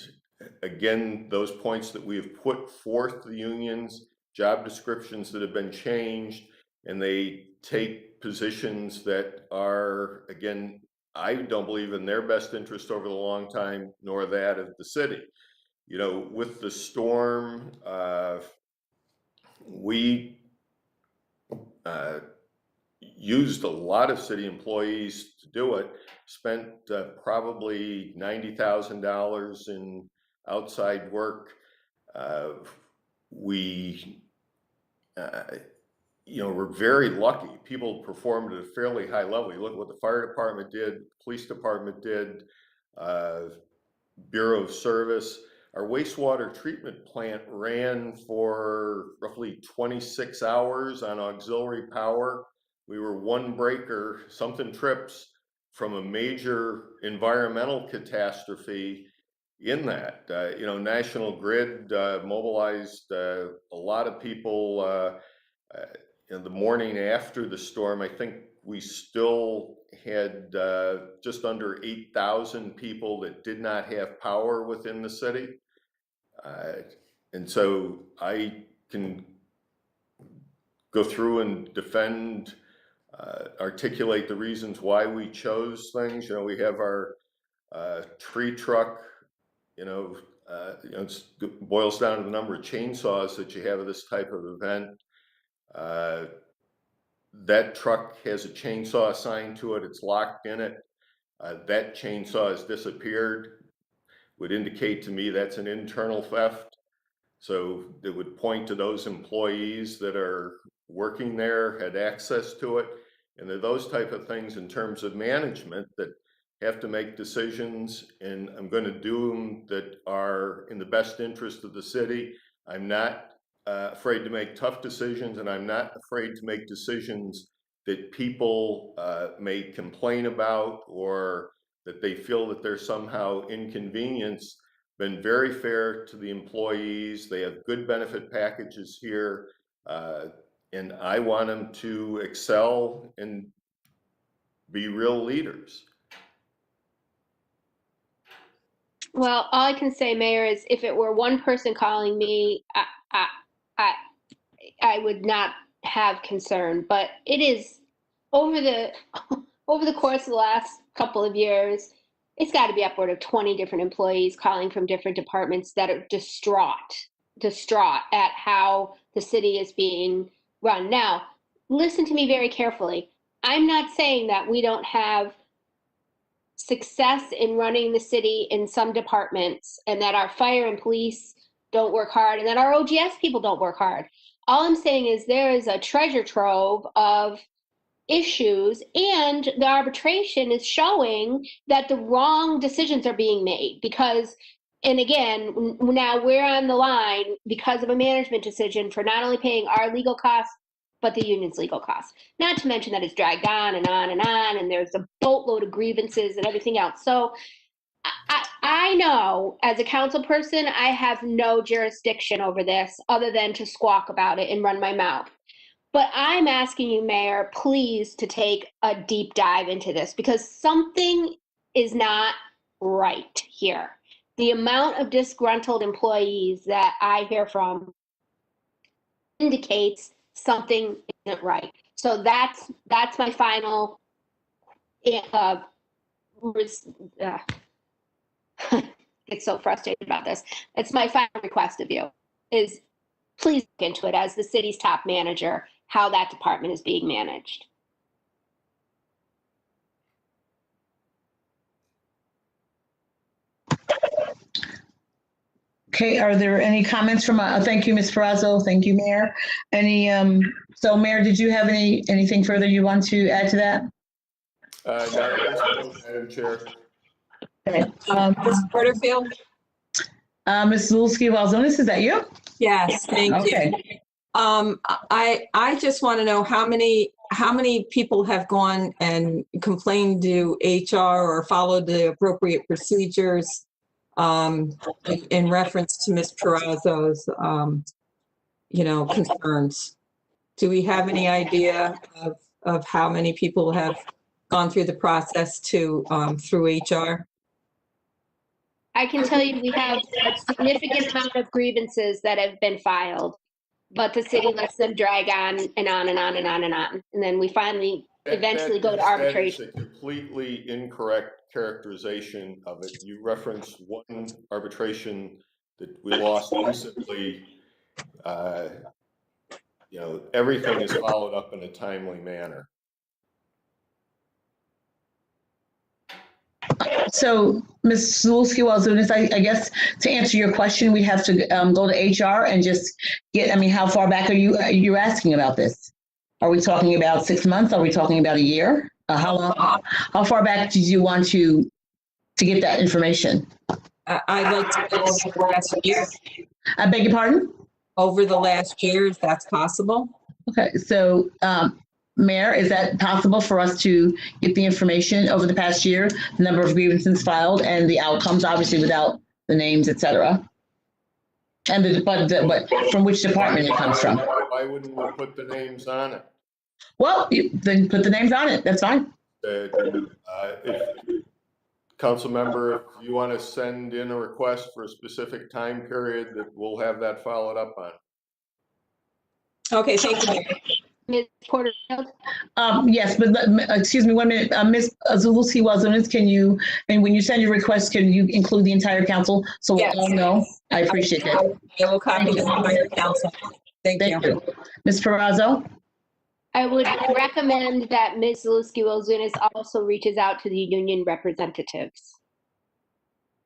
again, those points that we have put forth to the unions, job descriptions that have been changed, and they take positions that are, again, I don't believe in their best interest over the long time, nor that of the city. With the storm, we used a lot of city employees to do it, spent probably $90,000 in outside work. We're very lucky. People performed at a fairly high level. You look at what the fire department did, police department did, Bureau of Service. Our wastewater treatment plant ran for roughly 26 hours on auxiliary power. We were one breaker, something trips, from a major environmental catastrophe in that. National Grid mobilized a lot of people in the morning after the storm. I think we still had just under 8,000 people that did not have power within the city. And so I can go through and defend, articulate the reasons why we chose things. We have our tree truck, it boils down to the number of chainsaws that you have at this type of event. That truck has a chainsaw assigned to it. It's locked in it. That chainsaw has disappeared. Would indicate to me that's an internal theft. So it would point to those employees that are working there, had access to it. And they're those type of things in terms of management that have to make decisions, and I'm going to do them that are in the best interest of the city. I'm not afraid to make tough decisions, and I'm not afraid to make decisions that people may complain about or that they feel that they're somehow inconvenienced. Been very fair to the employees. They have good benefit packages here, and I want them to excel and be real leaders. Well, all I can say, Mayor, is if it were one person calling me, I would not have concern. But it is over the course of the last couple of years, it's got to be upward of 20 different employees calling from different departments that are distraught at how the city is being run. Now, listen to me very carefully. I'm not saying that we don't have success in running the city in some departments and that our fire and police don't work hard and that our OGS people don't work hard. All I'm saying is there is a treasure trove of issues, and the arbitration is showing that the wrong decisions are being made because, and again, now we're on the line because of a management decision for not only paying our legal costs, but the union's legal costs. Not to mention that it's dragged on and on and on, and there's a boatload of grievances and everything else. So I know as a council person, I have no jurisdiction over this other than to squawk about it and run my mouth. But I'm asking you, Mayor, please to take a deep dive into this because something is not right here. The amount of disgruntled employees that I hear from indicates something isn't right. So that's my final get so frustrated about this. It's my final request of you is please look into it as the city's top manager, how that department is being managed. Okay, are there any comments from, thank you, Ms. Perazo, thank you, Mayor. Any, so Mayor, did you have anything further you want to add to that? Not at this point, Madam Chair. Okay. Ms. Porterfield? Ms. Zulski-Walzonis, is that you? Yes, thank you. Okay. I just want to know how many people have gone and complained to HR or followed the appropriate procedures in reference to Ms. Perazo's, concerns. Do we have any idea of how many people have gone through the process through HR? I can tell you we have a significant amount of grievances that have been filed, but the city lets them drag on and on and on and on and on. And then we finally eventually go to arbitration. That is a completely incorrect characterization of it. You referenced one arbitration that we lost recently. Everything is followed up in a timely manner. So, Ms. Zulski-Walzonis, I guess to answer your question, we have to go to HR and just how far back are you asking about this? Are we talking about 6 months? Are we talking about a year? How far back did you want to get that information? I'd like to go over the last year. I beg your pardon? Over the last year, if that's possible. Okay, so Mayor, is that possible for us to get the information over the past year, the number of grievances filed and the outcomes, obviously without the names, et cetera? And but from which department it comes from? Why wouldn't we put the names on it? Well, then put the names on it. That's fine. Council member, if you want to send in a request for a specific time period, that we'll have that followed up on. Okay, thank you. Ms. Porterfield? Yes, but excuse me 1 minute. Ms. Zulski-Walzonis, can you, and when you send your request, can you include the entire council so we all know? I appreciate it. I will copy the entire council. Thank you. Ms. Perazo? I would recommend that Ms. Zulski-Walzonis also reaches out to the union representatives.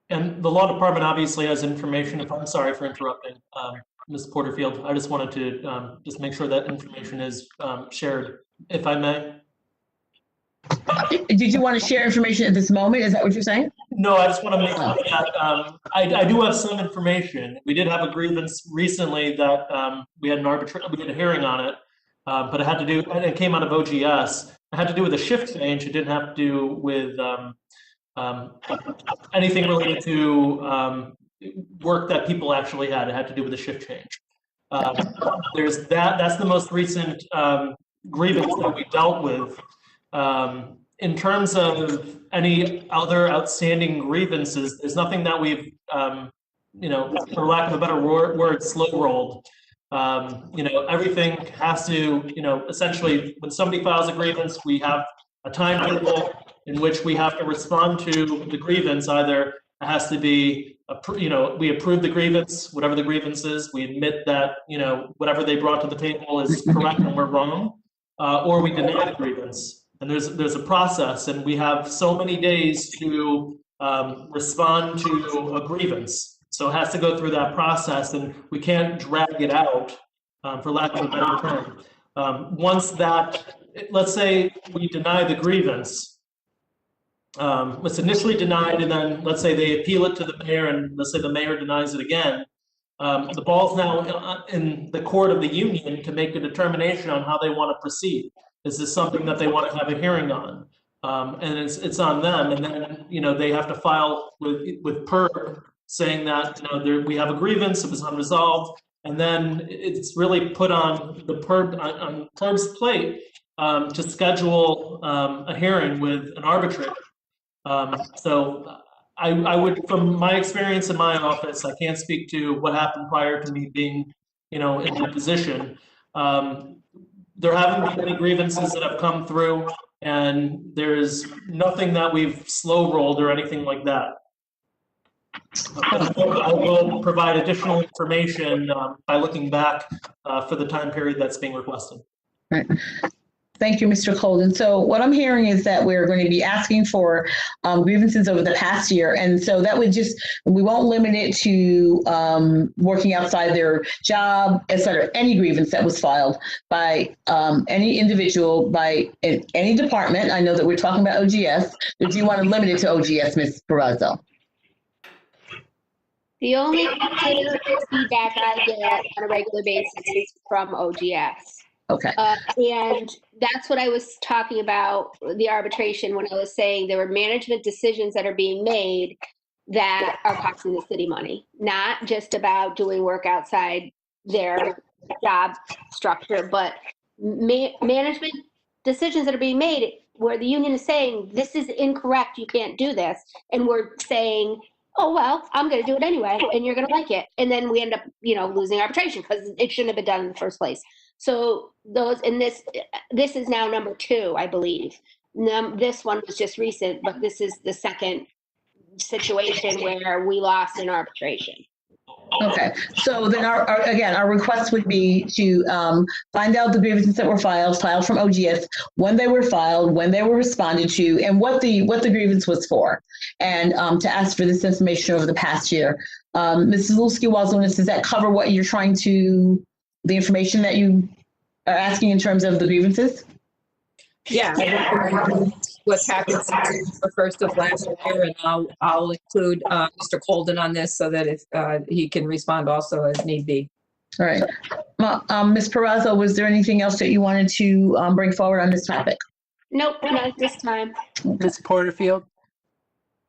And the law department obviously has information. I'm sorry for interrupting, Ms. Porterfield. I just wanted to just make sure that information is shared, if I may. Did you want to share information at this moment? Is that what you're saying? No, I just want to make sure that I do have some information. We did have a grievance recently that we had a hearing on it, but it had to do, and it came out of OGS. It had to do with a shift change. It didn't have to do with anything related to work that people actually had. It had to do with a shift change. There's that. That's the most recent grievance that we dealt with. In terms of any other outstanding grievances, there's nothing that we've, for lack of a better word, slow rolled. Everything has to, essentially when somebody files a grievance, we have a timetable in which we have to respond to the grievance. Either it has to be, we approve the grievance, whatever the grievance is, we admit that, whatever they brought to the table is correct and we're wrong, or we deny the grievance. And there's a process, and we have so many days to respond to a grievance. So it has to go through that process, and we can't drag it out, for lack of a better term. Once that, let's say we deny the grievance, it's initially denied, and then let's say they appeal it to the mayor, and let's say the mayor denies it again. The ball's now in the court of the union to make a determination on how they want to proceed. Is this something that they want to have a hearing on? And it's on them, and then they have to file with PERB saying that we have a grievance, it was unresolved, and then it's really put on the PERB's plate to schedule a hearing with an arbitrator. So I would, from my experience in my office, I can't speak to what happened prior to me being, in that position. There haven't been any grievances that have come through, and there's nothing that we've slow rolled or anything like that. I will provide additional information by looking back for the time period that's being requested. Right. Thank you, Mr. Colden. So what I'm hearing is that we're going to be asking for grievances over the past year. And so that would we won't limit it to working outside their job, et cetera. Any grievance that was filed by any individual, by any department. I know that we're talking about OGS, but do you want to limit it to OGS, Ms. Barrazo? The only feedback I get on a regular basis is from OGS. Okay. And that's what I was talking about, the arbitration, when I was saying there were management decisions that are being made that are costing the city money, not just about doing work outside their job structure, but management decisions that are being made where the union is saying, this is incorrect, you can't do this. And we're saying, oh, well, I'm going to do it anyway, and you're going to like it. And then we end up, losing arbitration because it shouldn't have been done in the first place. So this is now number 2, I believe. This one was just recent, but this is the second situation where we lost in arbitration. Okay, so then our request would be to find out the grievances that were filed from OGS, when they were filed, when they were responded to, and what the grievance was for, and to ask for this information over the past year. Mrs. Lulski-Wazunas, does that cover what you're trying to, the information that you are asking in terms of the grievances? Yeah, what's happened since the first of last year, and I'll include Mr. Colden on this so that if he can respond also as need be. All right. Ms. Peraza, was there anything else that you wanted to bring forward on this topic? Nope, not at this time. Ms. Porterfield?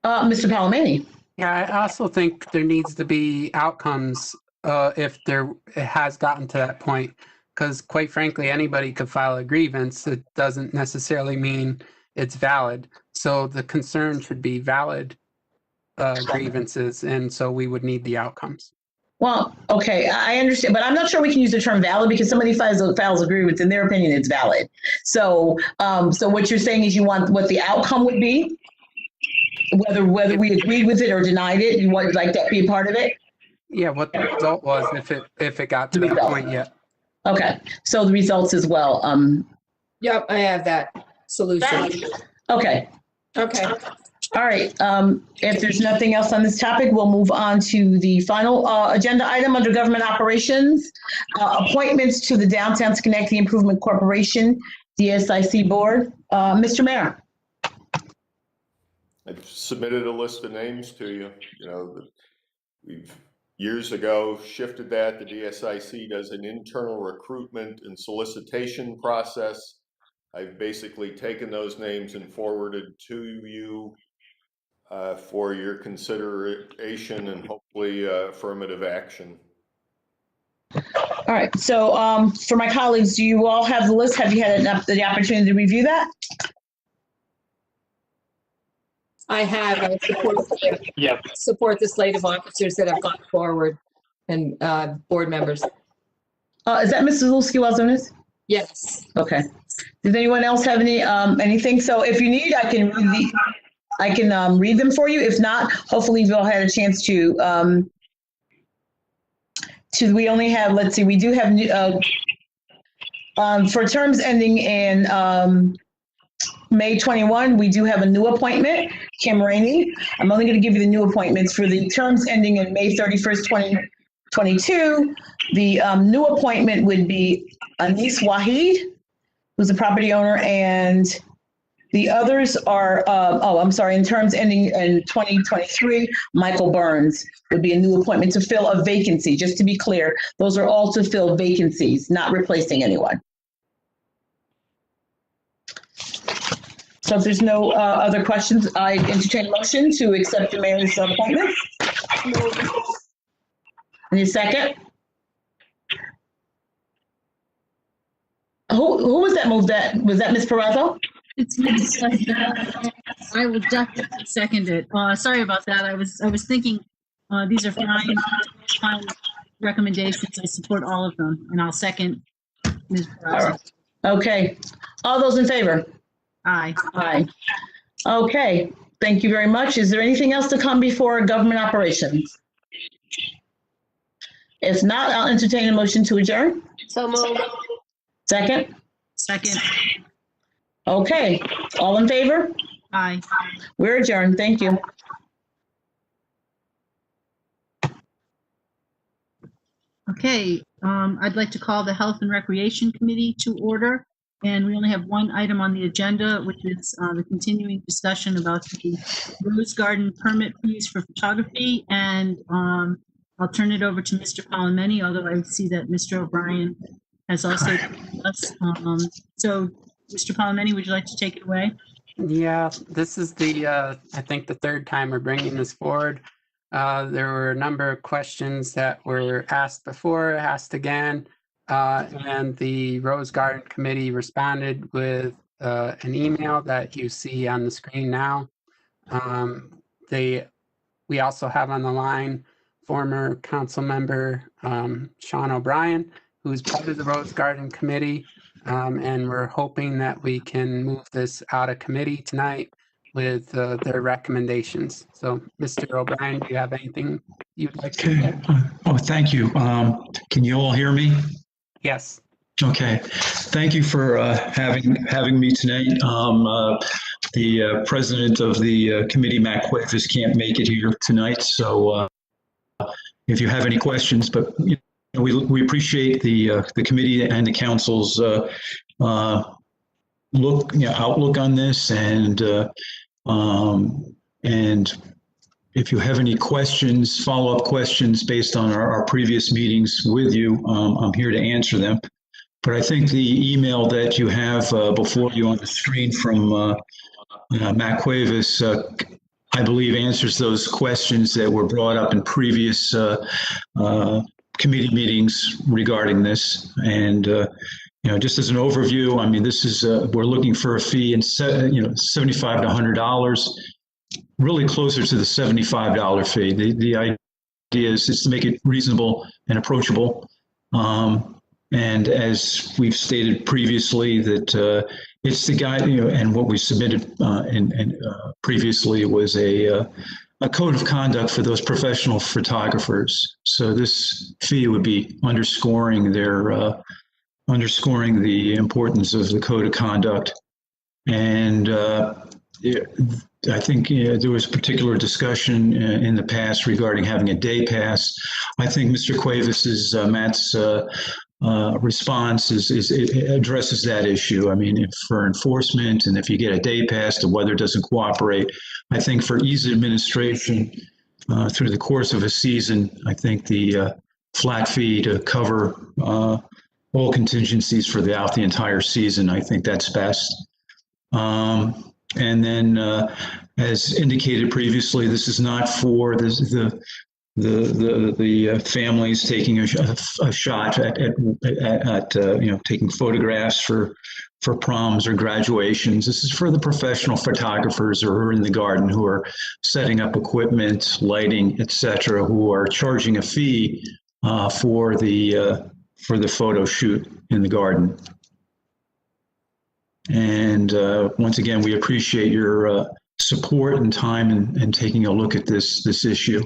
Mr. Palomani? Yeah, I also think there needs to be outcomes if it has gotten to that point, because quite frankly, anybody could file a grievance. It doesn't necessarily mean it's valid. So the concern should be valid grievances, and so we would need the outcomes. Well, okay, I understand, but I'm not sure we can use the term valid because somebody files a grievance, in their opinion, it's valid. So, so what you're saying is you want what the outcome would be, whether we agreed with it or denied it. You would like that to be a part of it? Yeah, what the result was if it got to that point yet. Okay, so the results as well. Yep, I have that solution. Okay. Okay. All right. If there's nothing else on this topic, we'll move on to the final agenda item under government operations, appointments to the Downtown Schenectady Improvement Corporation, DSIC board. Mr. Mayor. I've submitted a list of names to you. We've years ago shifted that. The DSIC does an internal recruitment and solicitation process. I've basically taken those names and forwarded to you for your consideration and hopefully affirmative action. All right. So for my colleagues, do you all have the list? Have you had the opportunity to review that? I have. I support the slate of officers that have gone forward and board members. Is that Mrs. Lulski-Wazunas? Yes. Okay. Does anyone else have anything? So if you need, I can read them for you. If not, hopefully you've all had a chance to. We only have, let's see, we do have for terms ending in May 21, we do have a new appointment, Kim Rainey. I'm only going to give you the new appointments for the terms ending in May 31st, 22. The new appointment would be Anis Wahid, who's a property owner, and the others are, in terms ending in 2023, Michael Burns would be a new appointment to fill a vacancy. Just to be clear, those are all to fill vacancies, not replacing anyone. So if there's no other questions, I entertain a motion to accept the mayor's appointment. Any second? Who was that move? Was that Ms. Peraza? It's I will definitely second it. Sorry about that. I was thinking these are fine recommendations. I support all of them, and I'll second Ms. Peraza. Okay. All those in favor? Aye. Aye. Okay. Thank you very much. Is there anything else to come before government operations? If not, I'll entertain a motion to adjourn. So moved. Second? Second. Okay. All in favor? Aye. We're adjourned. Thank you. Okay, I'd like to call the Health and Recreation Committee to order. And we only have one item on the agenda, which is the continuing discussion about the Rose Garden permit fees for photography. And I'll turn it over to Mr. Palameni, although I see that Mr. O'Brien has also joined us. So, Mr. Palameni, would you like to take it away? Yeah, this is I think the third time we're bringing this forward. There were a number of questions that were asked before, asked again, and the Rose Garden Committee responded with an email that you see on the screen now. We also have on the line former council member Sean O'Brien, who's part of the Rose Garden Committee, and we're hoping that we can move this out of committee tonight with their recommendations. So, Mr. O'Brien, do you have anything you'd like to say? Oh, thank you. Can you all hear me? Yes. Okay. Thank you for having me tonight. The president of the committee, Matt Cuevas, can't make it here tonight. So if you have any questions, but we appreciate the committee and the council's outlook on this, and if you have any questions, follow-up questions based on our previous meetings with you, I'm here to answer them. But I think the email that you have before you on the screen from Matt Cuevas, I believe answers those questions that were brought up in previous committee meetings regarding this. And just as an overview, I mean, this is we're looking for a fee in $75 to $100, really closer to the $75 fee. The idea is to make it reasonable and approachable. And as we've stated previously, that it's the guide, and what we submitted previously was a code of conduct for those professional photographers. So this fee would be underscoring the importance of the code of conduct. And I think there was particular discussion in the past regarding having a day pass. I think Mr. Cuevas's, Matt's response addresses that issue. I mean, if for enforcement, and if you get a day pass, the weather doesn't cooperate. I think for ease of administration through the course of a season, I think the flat fee to cover all contingencies for the entire season, I think that's best. And then, as indicated previously, this is not for the families taking a shot at taking photographs for proms or graduations. This is for the professional photographers who are in the garden, who are setting up equipment, lighting, etc., who are charging a fee for the photo shoot in the garden. And once again, we appreciate your support and time and taking a look at this issue.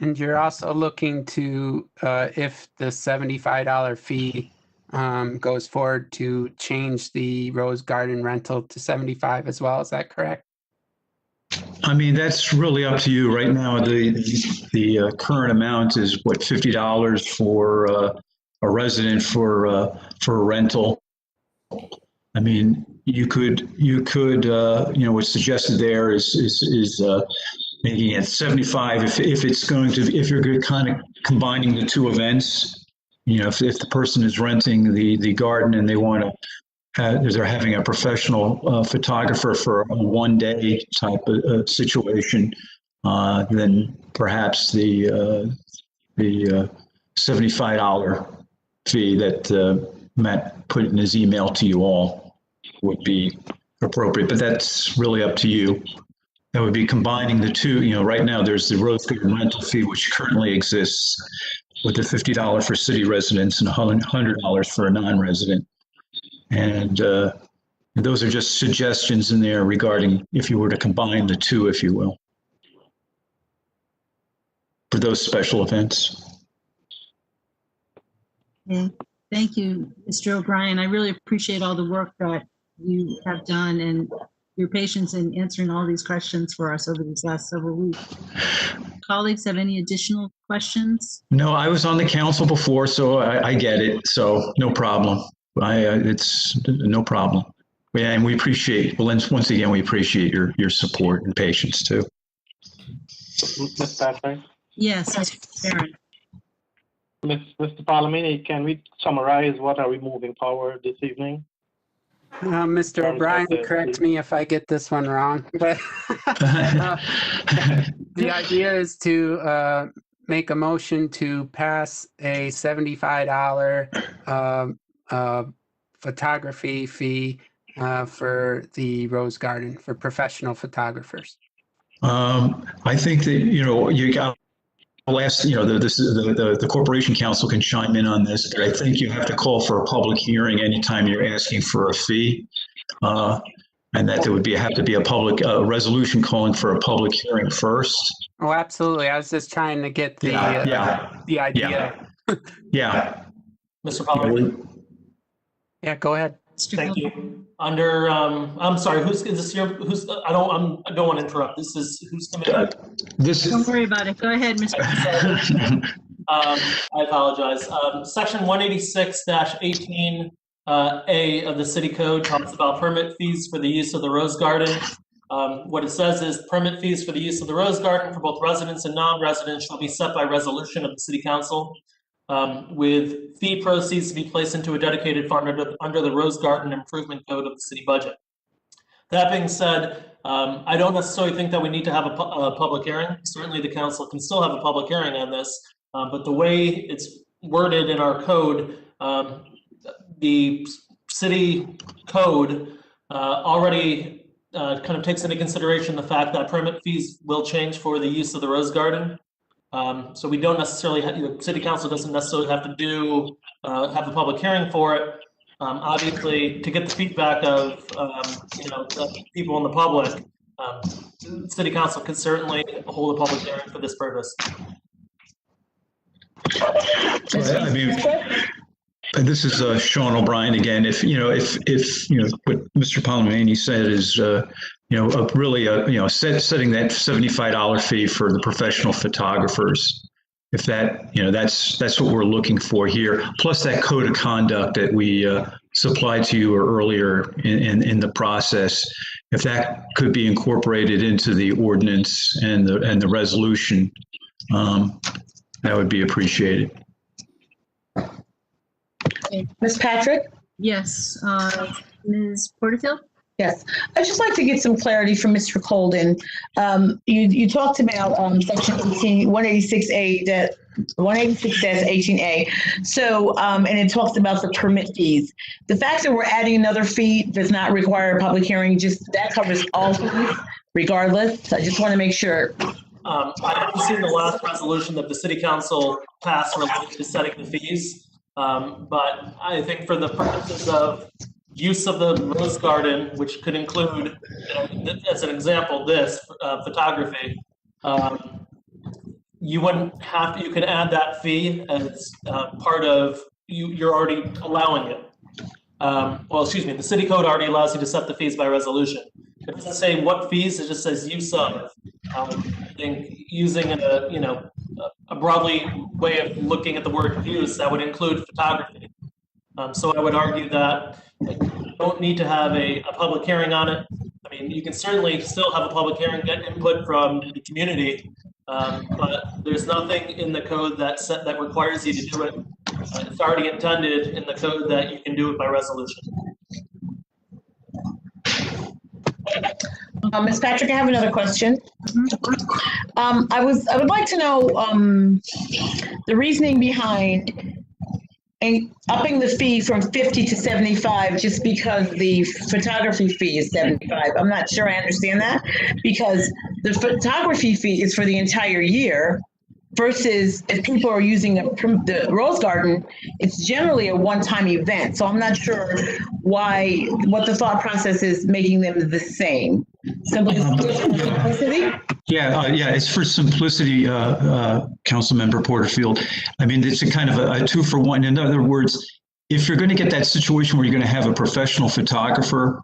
And you're also looking to, if the $75 fee goes forward, to change the Rose Garden rental to $75 as well. Is that correct? I mean, that's really up to you. Right now, the current amount is what, $50 for a resident for a rental. I mean, you could what's suggested there is making it 75 if you're kind of combining the two events. If the person is renting the garden and they want to. They're having a professional photographer for a one-day type of situation, then perhaps the $75 fee that Matt put in his email to you all would be appropriate, but that's really up to you. That would be combining the two. Right now there's the rose garden rental fee, which currently exists, with the $50 for city residents and $100 for a non-resident. And those are just suggestions in there regarding if you were to combine the two, if you will, for those special events. Okay. Thank you, Mr. O'Brien. I really appreciate all the work that you have done and your patience in answering all these questions for us over these last several weeks. Colleagues have any additional questions? No, I was on the council before, so I get it. So no problem. It's no problem. Yeah, and we appreciate, once again, we appreciate your support and patience too. Ms. Patrick? Yes, Mr. Barron. Mr. Palomini, can we summarize what are we moving forward this evening? Mr. O'Brien, correct me if I get this one wrong, but the idea is to make a motion to pass a $75 photography fee for the Rose Garden for professional photographers. I think that, you got, I'll ask, the Corporation Council can chime in on this, but I think you have to call for a public hearing anytime you're asking for a fee. And that there would have to be a public resolution calling for a public hearing first. Oh, absolutely. I was just trying to get the idea. Yeah. Mr. Palmer. Yeah, go ahead. Thank you. Under, I'm sorry, is this here? I don't want to interrupt. Who's coming up? Don't worry about it. Go ahead, Mr. I apologize. Section 186-18 A of the city code talks about permit fees for the use of the Rose Garden. What it says is permit fees for the use of the Rose Garden for both residents and non-residents shall be set by resolution of the city council, with fee proceeds to be placed into a dedicated fund under the Rose Garden Improvement Code of the city budget. That being said, I don't necessarily think that we need to have a public hearing. Certainly the council can still have a public hearing on this, but the way it's worded in our code, the city code already kind of takes into consideration the fact that permit fees will change for the use of the Rose Garden. So we don't necessarily have, city council doesn't necessarily have to have a public hearing for it. Obviously, to get the feedback of people in the public, city council can certainly hold a public hearing for this purpose. I mean, and this is Sean O'Brien again. If what Mr. Palomini said is setting that $75 fee for the professional photographers. If that, that's what we're looking for here. Plus that code of conduct that we supplied to you earlier in the process. If that could be incorporated into the ordinance and the resolution, that would be appreciated. Ms. Patrick? Yes. Ms. Porterfield? Yes, I'd just like to get some clarity from Mr. Colden. You talked about section 186-18A. So, and it talks about the permit fees. The fact that we're adding another fee does not require a public hearing, just that covers all fees regardless. So I just want to make sure. I haven't seen the last resolution that the city council passed related to setting the fees, but I think for the purposes of use of the Rose Garden, which could include, as an example, this photography, you wouldn't have to, you could add that fee as part of, you're already allowing it. Well, excuse me, the city code already allows you to set the fees by resolution. It doesn't say what fees, it just says use of. I think using a broadly way of looking at the word use, that would include photography. So I would argue that you don't need to have a public hearing on it. I mean, you can certainly still have a public hearing, get input from the community, but there's nothing in the code that requires you to do it. It's already intended in the code that you can do it by resolution. Ms. Patrick, I have another question. I would like to know the reasoning behind upping the fee from 50 to 75 just because the photography fee is 75. I'm not sure I understand that, because the photography fee is for the entire year versus if people are using the Rose Garden, it's generally a one-time event. So I'm not sure what the thought process is making them the same. Simplicity? Yeah, it's for simplicity, Councilmember Porterfield. I mean, it's a kind of a 2-for-1. In other words, if you're going to get that situation where you're going to have a professional photographer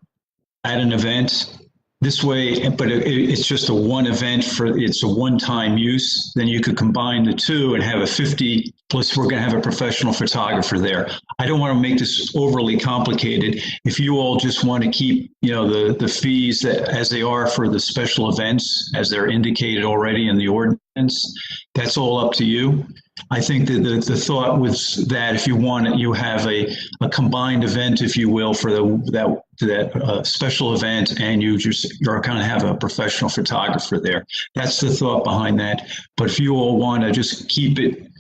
at an event, this way, but it's just a one event it's a one-time use, then you could combine the two and have a 50 plus we're going to have a professional photographer there. I don't want to make this overly complicated. If you all just want to keep, the fees as they are for the special events, as they're indicated already in the ordinance, that's all up to you. I think that the thought was that if you want it, you have a combined event, if you will, for that special event, and you're going to have a professional photographer there. That's the thought behind that. But if you all want to just keep it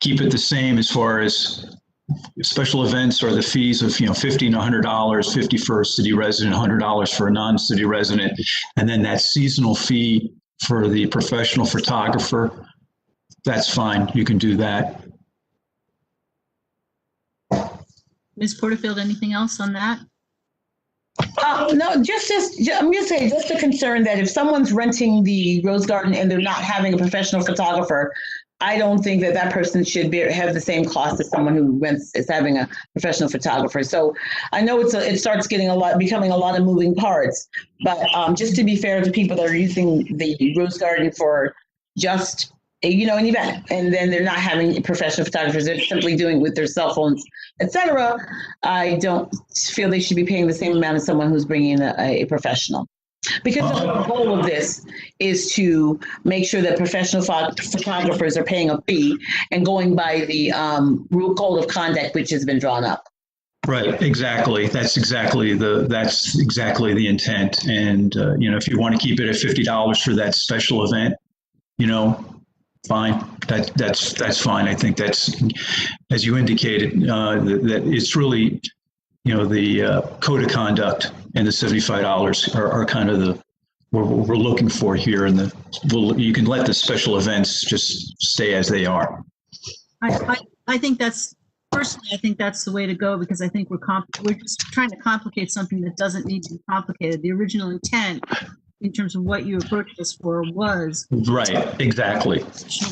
the same as far as special events are the fees of $50 and $100, $50 for a city resident, $100 for a non-city resident, and then that seasonal fee for the professional photographer. That's fine. You can do that. Ms. Porterfield, anything else on that? No, just I'm going to say just a concern that if someone's renting the Rose Garden and they're not having a professional photographer, I don't think that person should have the same cost as someone who is having a professional photographer. So I know it starts becoming a lot of moving parts, but just to be fair to people that are using the Rose Garden for just an event, and then they're not having professional photographers, they're simply doing it with their cell phones, etc. I don't feel they should be paying the same amount as someone who's bringing a professional. Because the goal of this is to make sure that professional photographers are paying a fee and going by the rule code of conduct, which has been drawn up. Right, exactly. That's exactly the intent. And if you want to keep it at $50 for that special event, fine. That's fine. I think that's, as you indicated, that it's really, the code of conduct and the $75 are kind of what we're looking for here. And you can let the special events just stay as they are. I think that's the way to go, because I think we're just trying to complicate something that doesn't need to be complicated. The original intent, in terms of what you approached us for, was right. Exactly.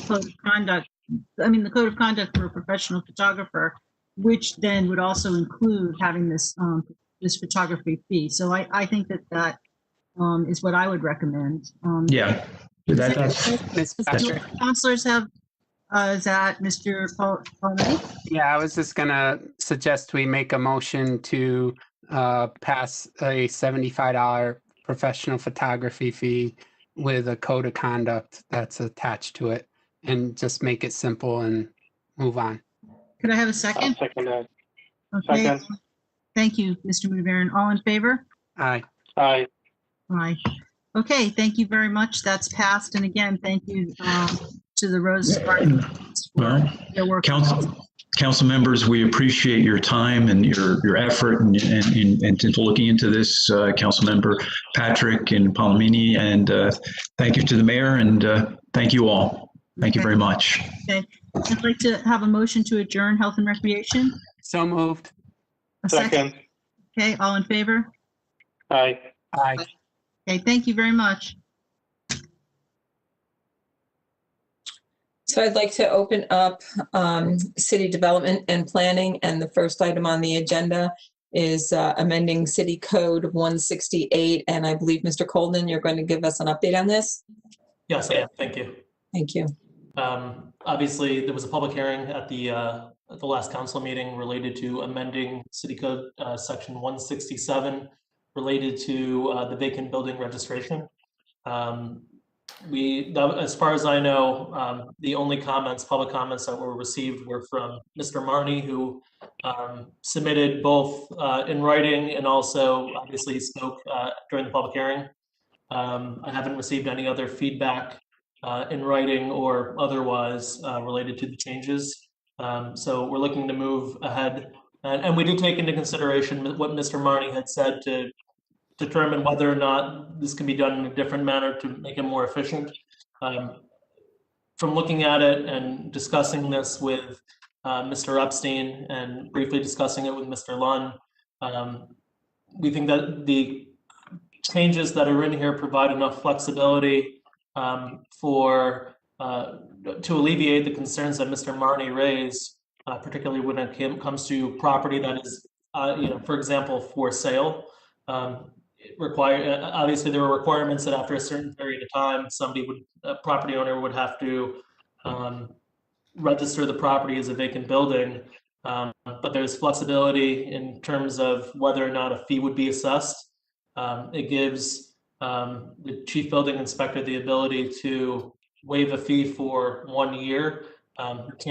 Code of conduct. I mean, the code of conduct for a professional photographer, which then would also include having this photography fee. So I think that is what I would recommend. Yeah. Councilors have. Is that Mr. Paul? Yeah, I was just gonna suggest we make a motion to pass a $75 professional photography fee with a code of conduct that's attached to it, and just make it simple and move on. Could I have a second? I'll second that. Okay. Second. Thank you, Mr. Mudavaren. All in favor? Aye. Aye. Aye. Okay, thank you very much. That's passed. And again, thank you to the Rose Garden for their work. Council members, we appreciate your time and your effort and looking into this, Council Member Patrick and Palomini, and thank you to the mayor, and thank you all. Thank you very much. Okay, I'd like to have a motion to adjourn Health and Recreation. So moved. A second. Okay, all in favor? Aye. Aye. Okay, thank you very much. So I'd like to open up city development and planning, and the first item on the agenda is amending City Code 168. And I believe, Mr. Colden, you're going to give us an update on this? Yes, I am. Thank you. Thank you. Obviously, there was a public hearing at the last council meeting related to amending City Code Section 167 related to the vacant building registration. As far as I know, the only public comments that were received were from Mr. Marnie, who submitted both in writing and also obviously spoke during the public hearing. I haven't received any other feedback in writing or otherwise related to the changes. So we're looking to move ahead. And we did take into consideration what Mr. Marnie had said to determine whether or not this can be done in a different manner to make it more efficient. From looking at it and discussing this with Mr. Epstein and briefly discussing it with Mr. Lunn, we think that the changes that are in here provide enough flexibility to alleviate the concerns that Mr. Marnie raised, particularly when it comes to property that is, for example, for sale. Obviously there were requirements that after a certain period of time, a property owner would have to register the property as a vacant building. But there's flexibility in terms of whether or not a fee would be assessed. It gives the chief building inspector the ability to waive a fee for 1 year. It's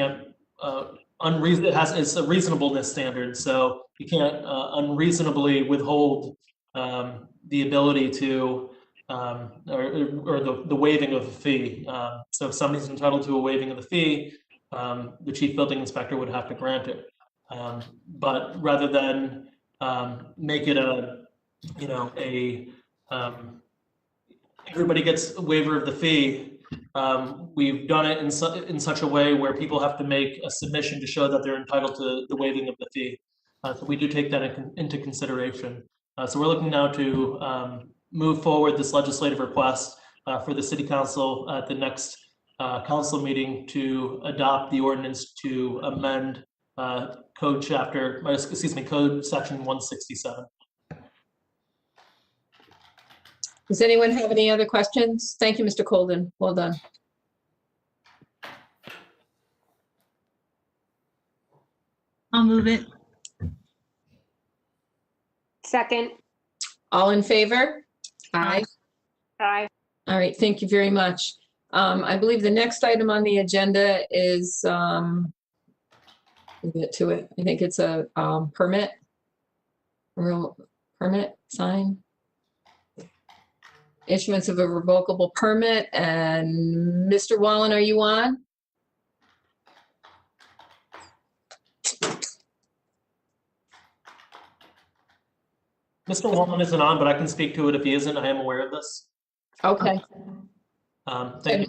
a reasonableness standard, so you can't unreasonably withhold the ability to or the waiving of a fee. So if somebody's entitled to a waiving of the fee, the chief building inspector would have to grant it. But rather than make it everybody gets a waiver of the fee, we've done it in such a way where people have to make a submission to show that they're entitled to the waiving of the fee. So we do take that into consideration. So we're looking now to move forward this legislative request for the city council at the next council meeting to adopt the ordinance to amend code section 167. Does anyone have any other questions? Thank you, Mr. Colden. Well done. I'll move it. Second. All in favor? Aye. Aye. All right, thank you very much. I believe the next item on the agenda is, we'll get to it. I think it's a permit sign. Issuance of a revocable permit. And Mr. Wallen, are you on? Mr. Wallen isn't on, but I can speak to it if he isn't. I am aware of this. Okay. Thank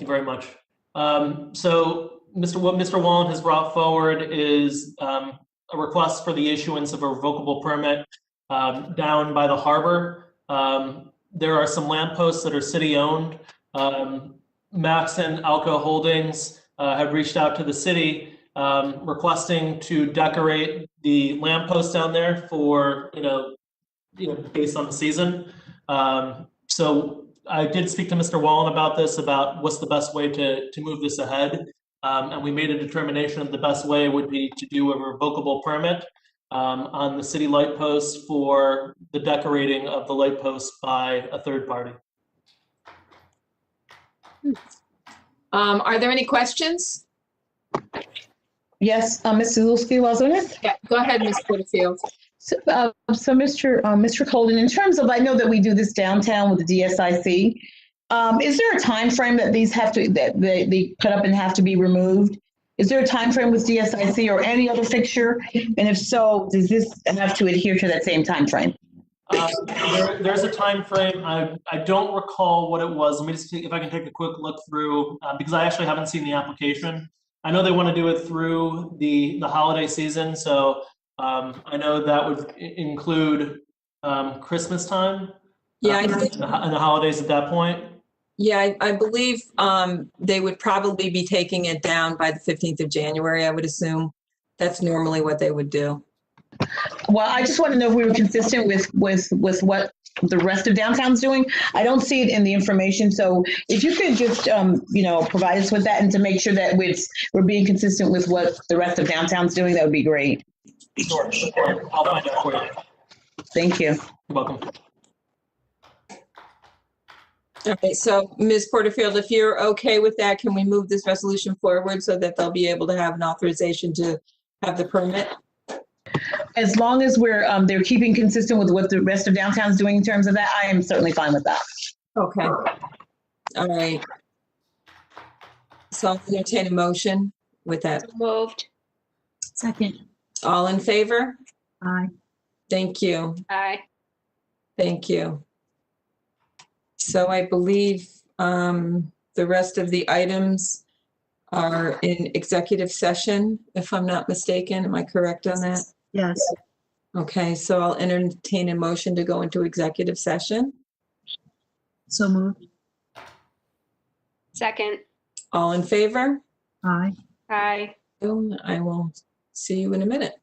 you very much. So what Mr. Wallen has brought forward is a request for the issuance of a revocable permit down by the harbor. There are some lampposts that are city-owned. Max and Alco Holdings have reached out to the city requesting to decorate the lamppost down there for, based on the season. So I did speak to Mr. Wallen about this, about what's the best way to move this ahead. And we made a determination that the best way would be to do a revocable permit on the city light post for the decorating of the light post by a third party. Are there any questions? Yes, Mr. Zulski, wasn't it? Yeah, go ahead, Ms. Porterfield. So Mr. Colden, in terms of, I know that we do this downtown with the DSIC. Is there a time frame that these they put up and have to be removed? Is there a time frame with DSIC or any other fixture? And if so, does this have to adhere to that same time frame? There's a time frame. I don't recall what it was. Let me just see if I can take a quick look through because I actually haven't seen the application. I know they want to do it through the holiday season, so I know that would include Christmas time. Yeah, and the holidays at that point. Yeah, I believe they would probably be taking it down by the 15th of January, I would assume. That's normally what they would do. Well, I just want to know if we were consistent with what the rest of downtown's doing. I don't see it in the information, so if you could just, provide us with that and to make sure that we're being consistent with what the rest of downtown's doing, that would be great. Sure. I'll find out for you. Thank you. You're welcome. Okay, so Ms. Porterfield, if you're okay with that, can we move this resolution forward so that they'll be able to have an authorization to have the permit? As long as they're keeping consistent with what the rest of downtown's doing in terms of that, I am certainly fine with that. Okay. All right. So I'll entertain a motion with that. Moved. Second. All in favor? Aye. Thank you. Aye. Thank you. So I believe the rest of the items are in executive session, if I'm not mistaken. Am I correct on that? Yes. Okay, so I'll entertain a motion to go into executive session. So moved. Second. All in favor? Aye. Aye. I will see you in a minute.